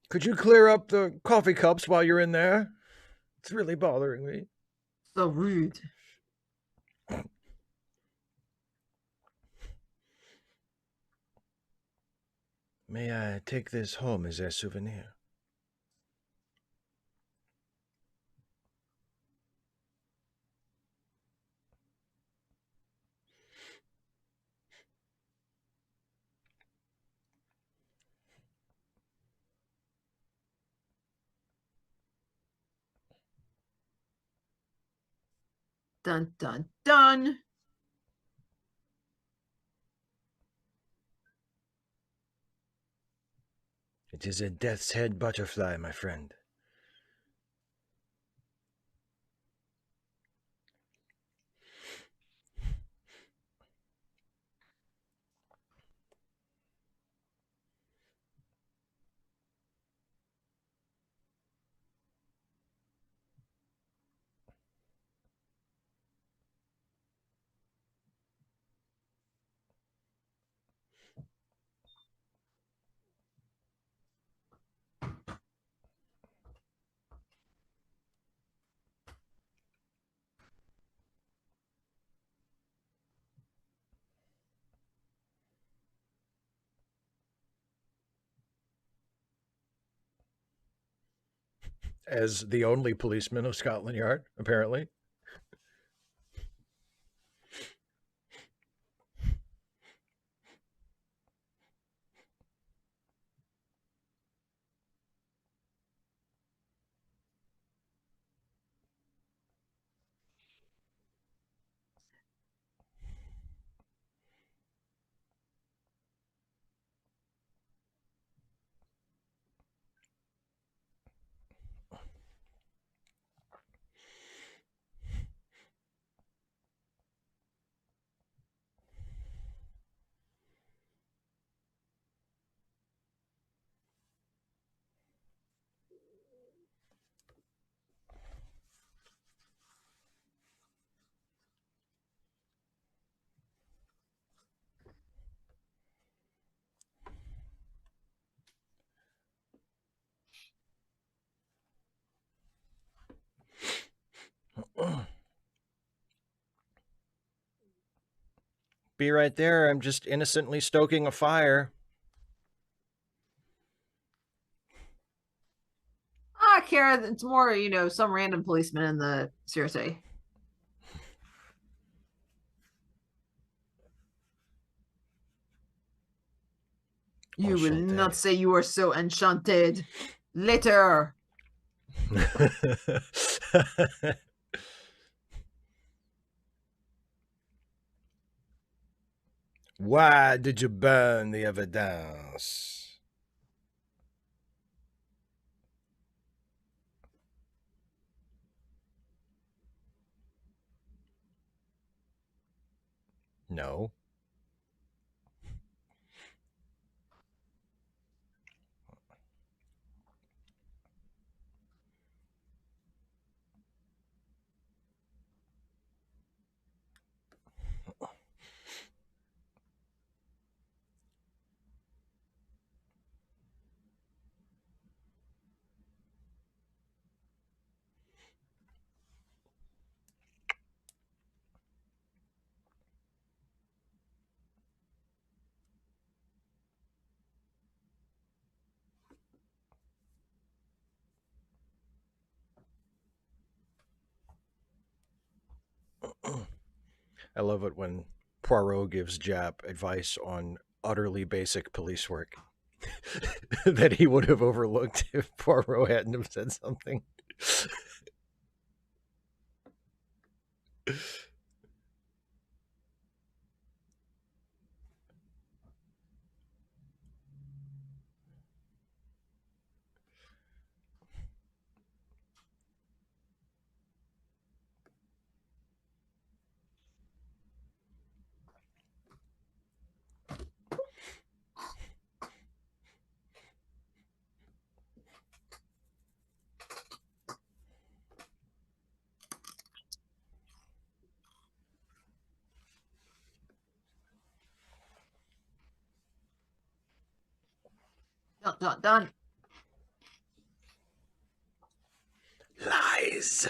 Could you clear up the coffee cups while you're in there? It's really bothering me. So rude. May I take this home as a souvenir? Dun dun dun. It is a death's head butterfly, my friend. As the only policeman of Scotland Yard, apparently. Be right there. I'm just innocently stoking a fire. Ah, Kara, it's more, some random policeman in the Circe. You will not Enchanté. say you are so enchanted. Later. Why did you burn the evidence? No. I love it when Poirot gives Jap advice on utterly basic police work that he would have overlooked if Poirot hadn't have said something. Dun, dun, dun. Lies.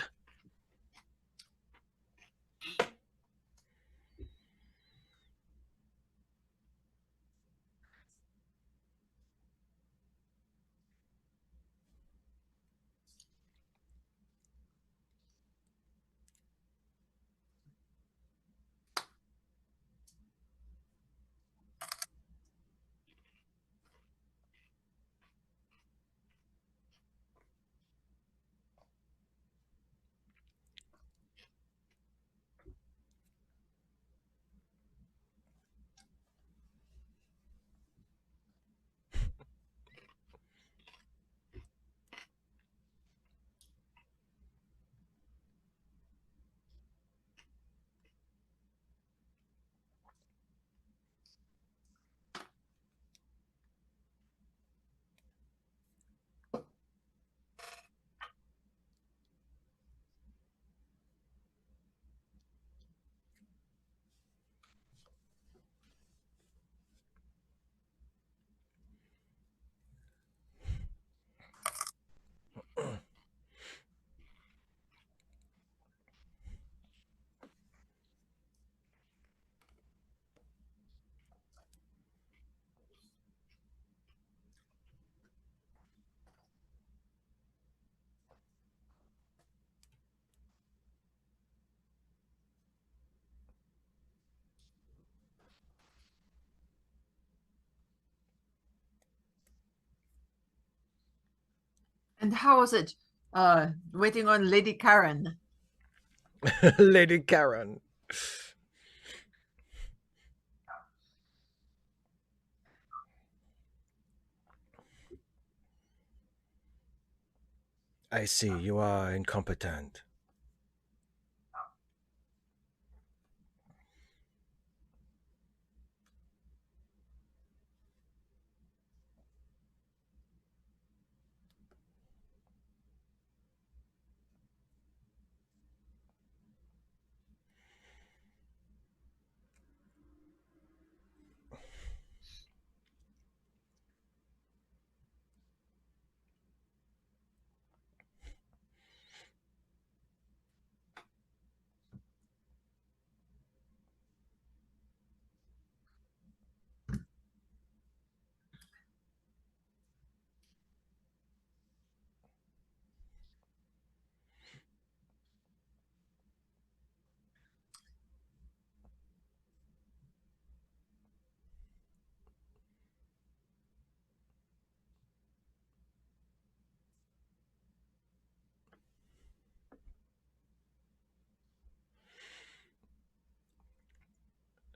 And how was it waiting on Lady Karen? Lady Karen. I see you are incompetent.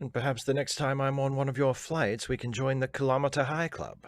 And perhaps the next time I'm on one of your flights, we can join the Kilometer High Club.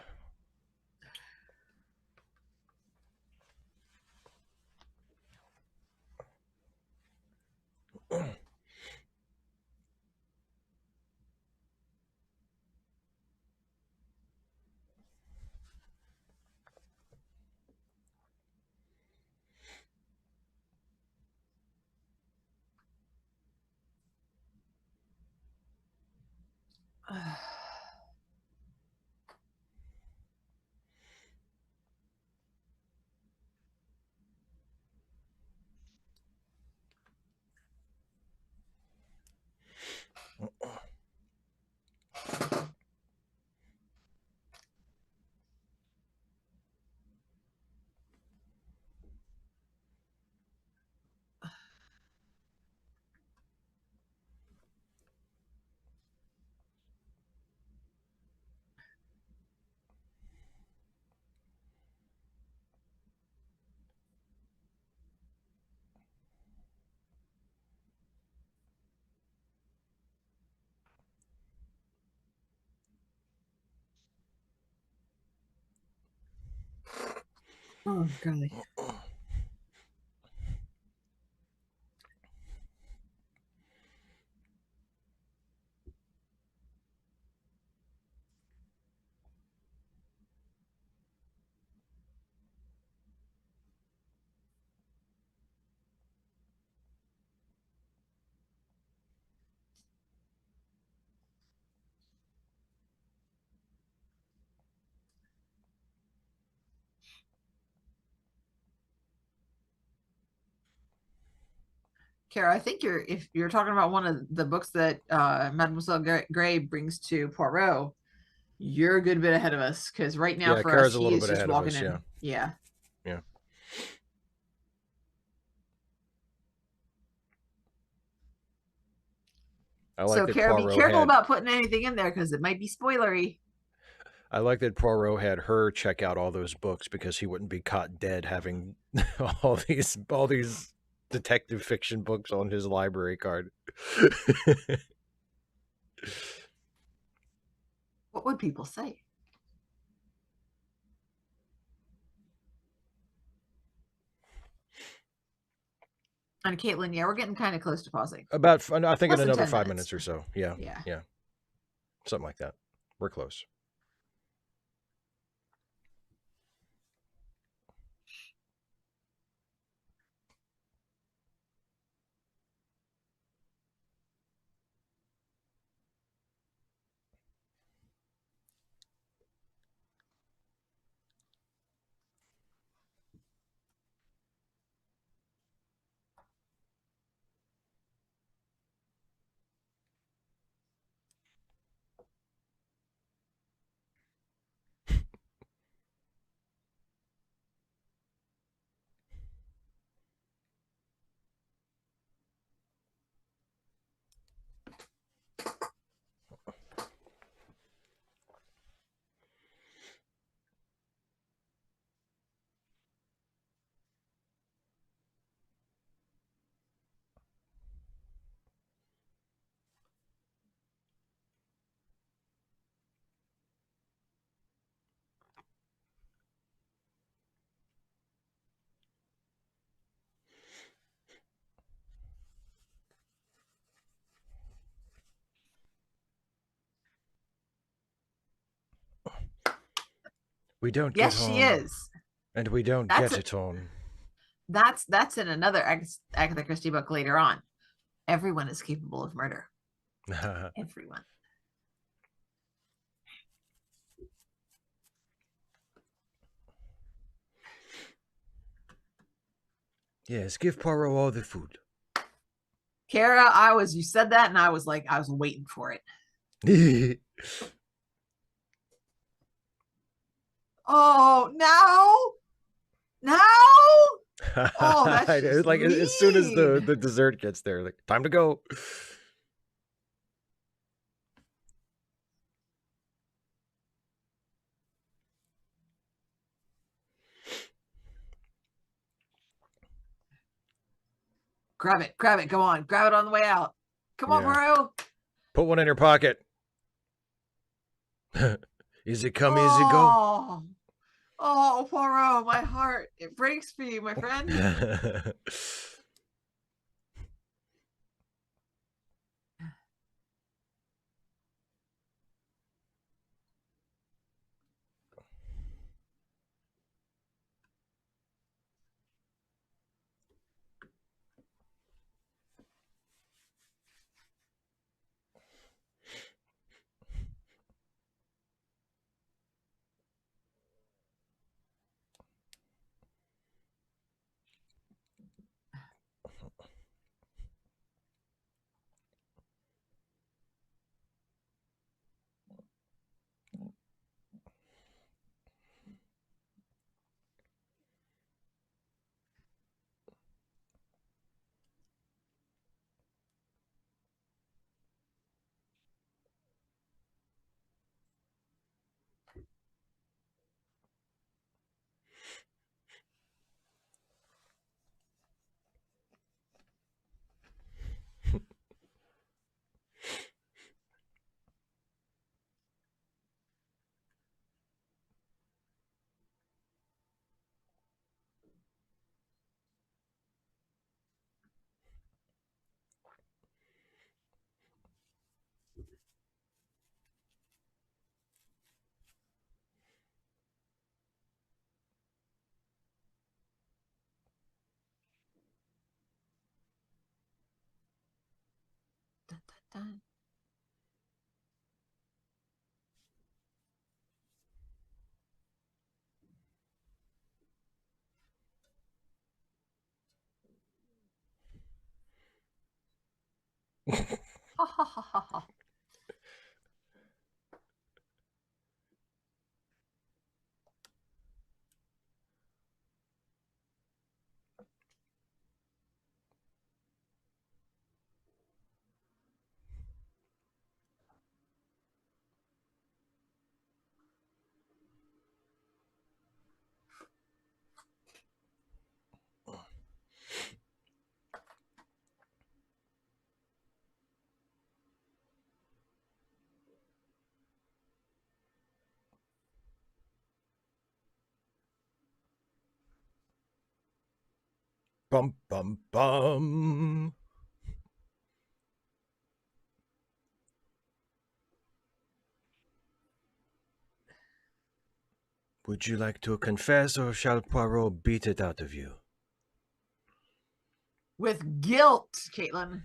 Oh, golly. Kara, I think if you're talking about one of the books that Mademoiselle Gray brings to Poirot, you're a good bit ahead of us because right now Yeah, for us, Kara's a he little is bit just ahead of walking us. Yeah, in. Yeah. yeah. I like So, that Kara, be Poirot careful had. about putting anything in there because it might be spoilery. I like that Poirot had her check out all those books because he wouldn't be caught dead having all these detective fiction books on his library card. What would people say? And Caitlin, yeah, we're getting kind of close to pausing. About, I think, in Less than another 10 5 minutes. minutes or so. Yeah, Yeah. yeah, something like that. We're close. We don't Yes, get she on, is. and we don't That's get a, it on. that's in another Agatha Christie book later on. Everyone is capable of murder. Everyone. Yes, give Poirot all the food. Kara, you said that and I was like, I was waiting for it. Oh, now? Oh, that's just Like as soon as the mean. the dessert gets there, like time to go. Grab it, go on, grab it on the way out. Come on, Yeah, Poirot. put one in your pocket. Easy come, easy go. Oh, oh, Poirot, my heart, it breaks for you, my friend. dun. Ha ha ha ha ha. Bum, bum, bum. Would you like to confess, or shall Poirot beat it out of you? With guilt, Caitlin.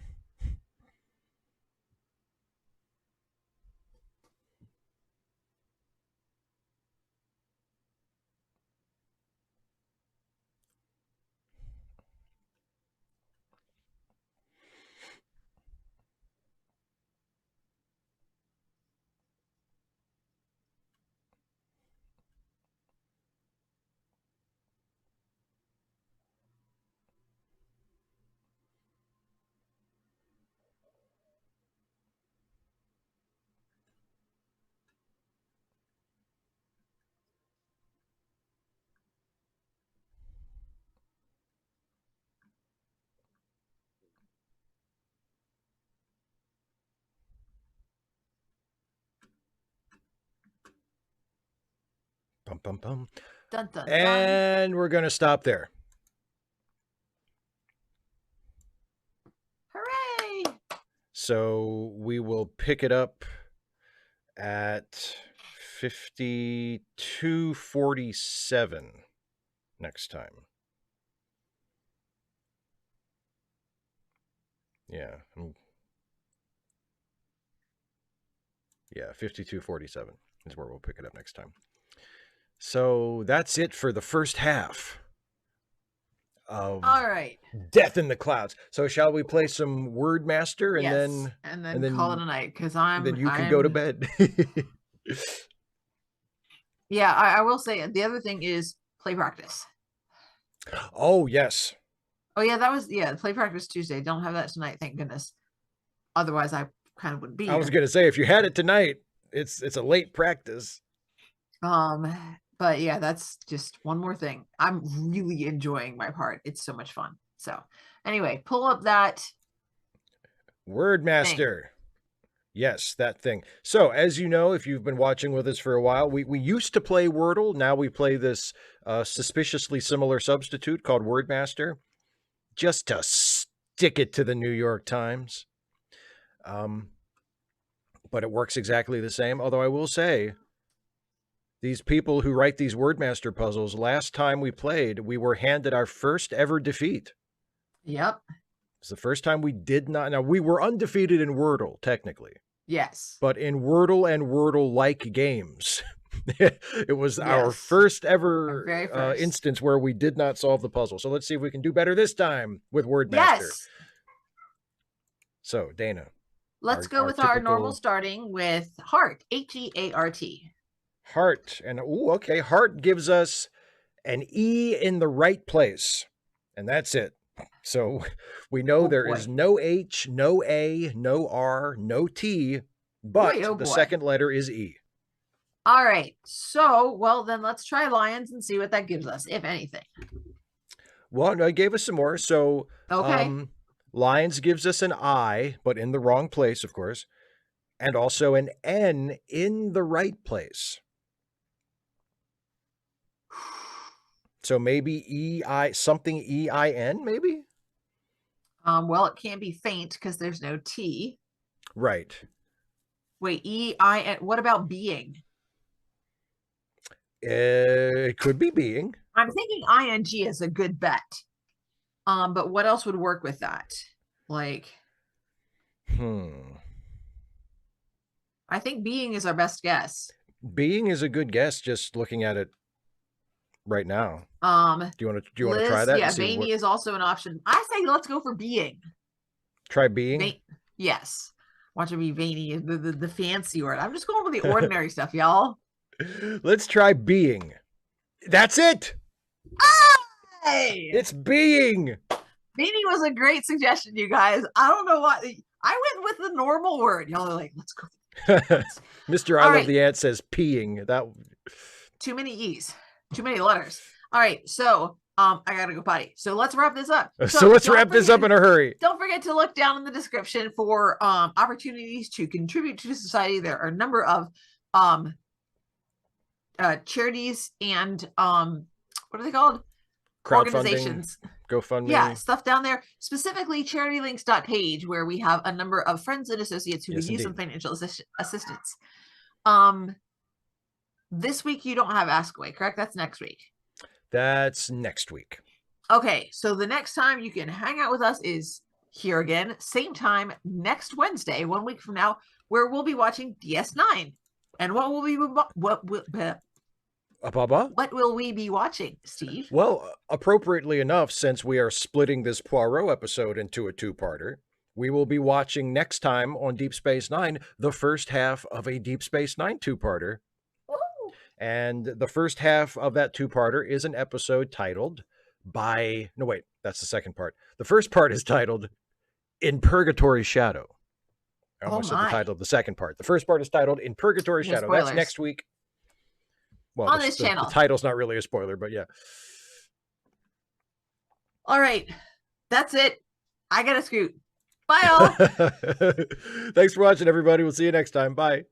Bum, bum, bum. Dun dun dun. And we're going to stop there. Hooray! So we will pick it up at 52:47 next time. Yeah. Yeah, 52:47 is where we'll pick it up next time. So that's it for the first half of All right. Death in the Clouds. So shall we play some Wordmaster and Yes, then call it a night because I'm. then you can go to bed. Yeah, I will say the other thing is play practice. Oh, yes. Oh yeah, that was play practice Tuesday. Don't have that tonight, thank goodness. Otherwise, I kind of wouldn't be I was here. going to say if you had it tonight, it's a late practice. But yeah, that's just one more thing. I'm really enjoying my part. It's so much fun. So anyway, pull up that Wordmaster. Yes, that thing. So, as you know, if you've been watching with us for a while, we used to play Wordle. Now we play this suspiciously similar substitute called Wordmaster, just to stick it to the New York Times. But it works exactly the same. Although I will say, these people who write these Wordmaster puzzles, last time we played, we were handed our first ever defeat. Yep. It's the first time we did not. Now, we were undefeated in Wordle, technically. Yes. But in Wordle and Wordle-like games, it was our first ever very first. instance where we did not solve the puzzle. So let's see if we can do better this time with Wordmaster. Yes. So, Dana. Let's go with our normal starting with Heart, H-E-A-R-T. Heart. And, ooh, okay. Heart gives us an E in the right place. And that's it. So we know there is no H, no A, no R, no T, but the second letter is E. All right. So, well, then let's try Lions and see what that gives us, if anything. Well, no, it gave us some more. So, Lions gives us an I, but in the wrong place, of course, and also an N in the right place. So maybe E-I, something E-I-N, maybe? Well, it can't be faint because there's no T. Right. Wait, E-I-N, what about being? It could be being. I'm thinking I-N-G is a good bet. But what else would work with that? Like, I think being is our best guess. Being is a good guess, just looking at it right now. Do you want to try Liz, that and yeah, see what? veiny is also an option. I say let's go for being. Try being. Yes. Want to be veiny, the fancy word. I'm just going with the ordinary stuff, y'all. Let's try being. That's it. Hey! It's being. Veiny was a great suggestion, you guys. I don't know why. I went with the normal word. Y'all are like, let's go. Mr. I Love the Ant says peeing. That too many E's, too many letters. All right, so I gotta go potty. So let's wrap this up. So let's wrap this up in a hurry. Don't forget to look down in the description for opportunities to contribute to society. There are a number of charities and what are they called? Organizations. GoFundMe. Yeah, stuff down there. Specifically, charitylinks.page, where we have a number of friends and associates who could use some financial assistance. This week you don't have Ask Away, correct? That's next week. That's next week. Okay, so the next time you can hang out with us is here again, same time next Wednesday, 1 week from now, where we'll be watching DS9. And what will we be watching, Steve? Well, appropriately enough, since we are splitting this Poirot episode into a two-parter, we will be watching next time on Deep Space Nine the first half of a Deep Space Nine two-parter. Ooh. And the first half of that two-parter is an episode titled no, wait, that's the second part. The first part is titled In Purgatory's Shadow. I almost said the title of the second part. The first part is titled In Purgatory's Shadow. Spoilers. That's next week. Well, on this channel. The title's not really a spoiler, but yeah. All right. That's it. I gotta scoot. Bye, all. Thanks for watching, everybody. We'll see you next time. Bye.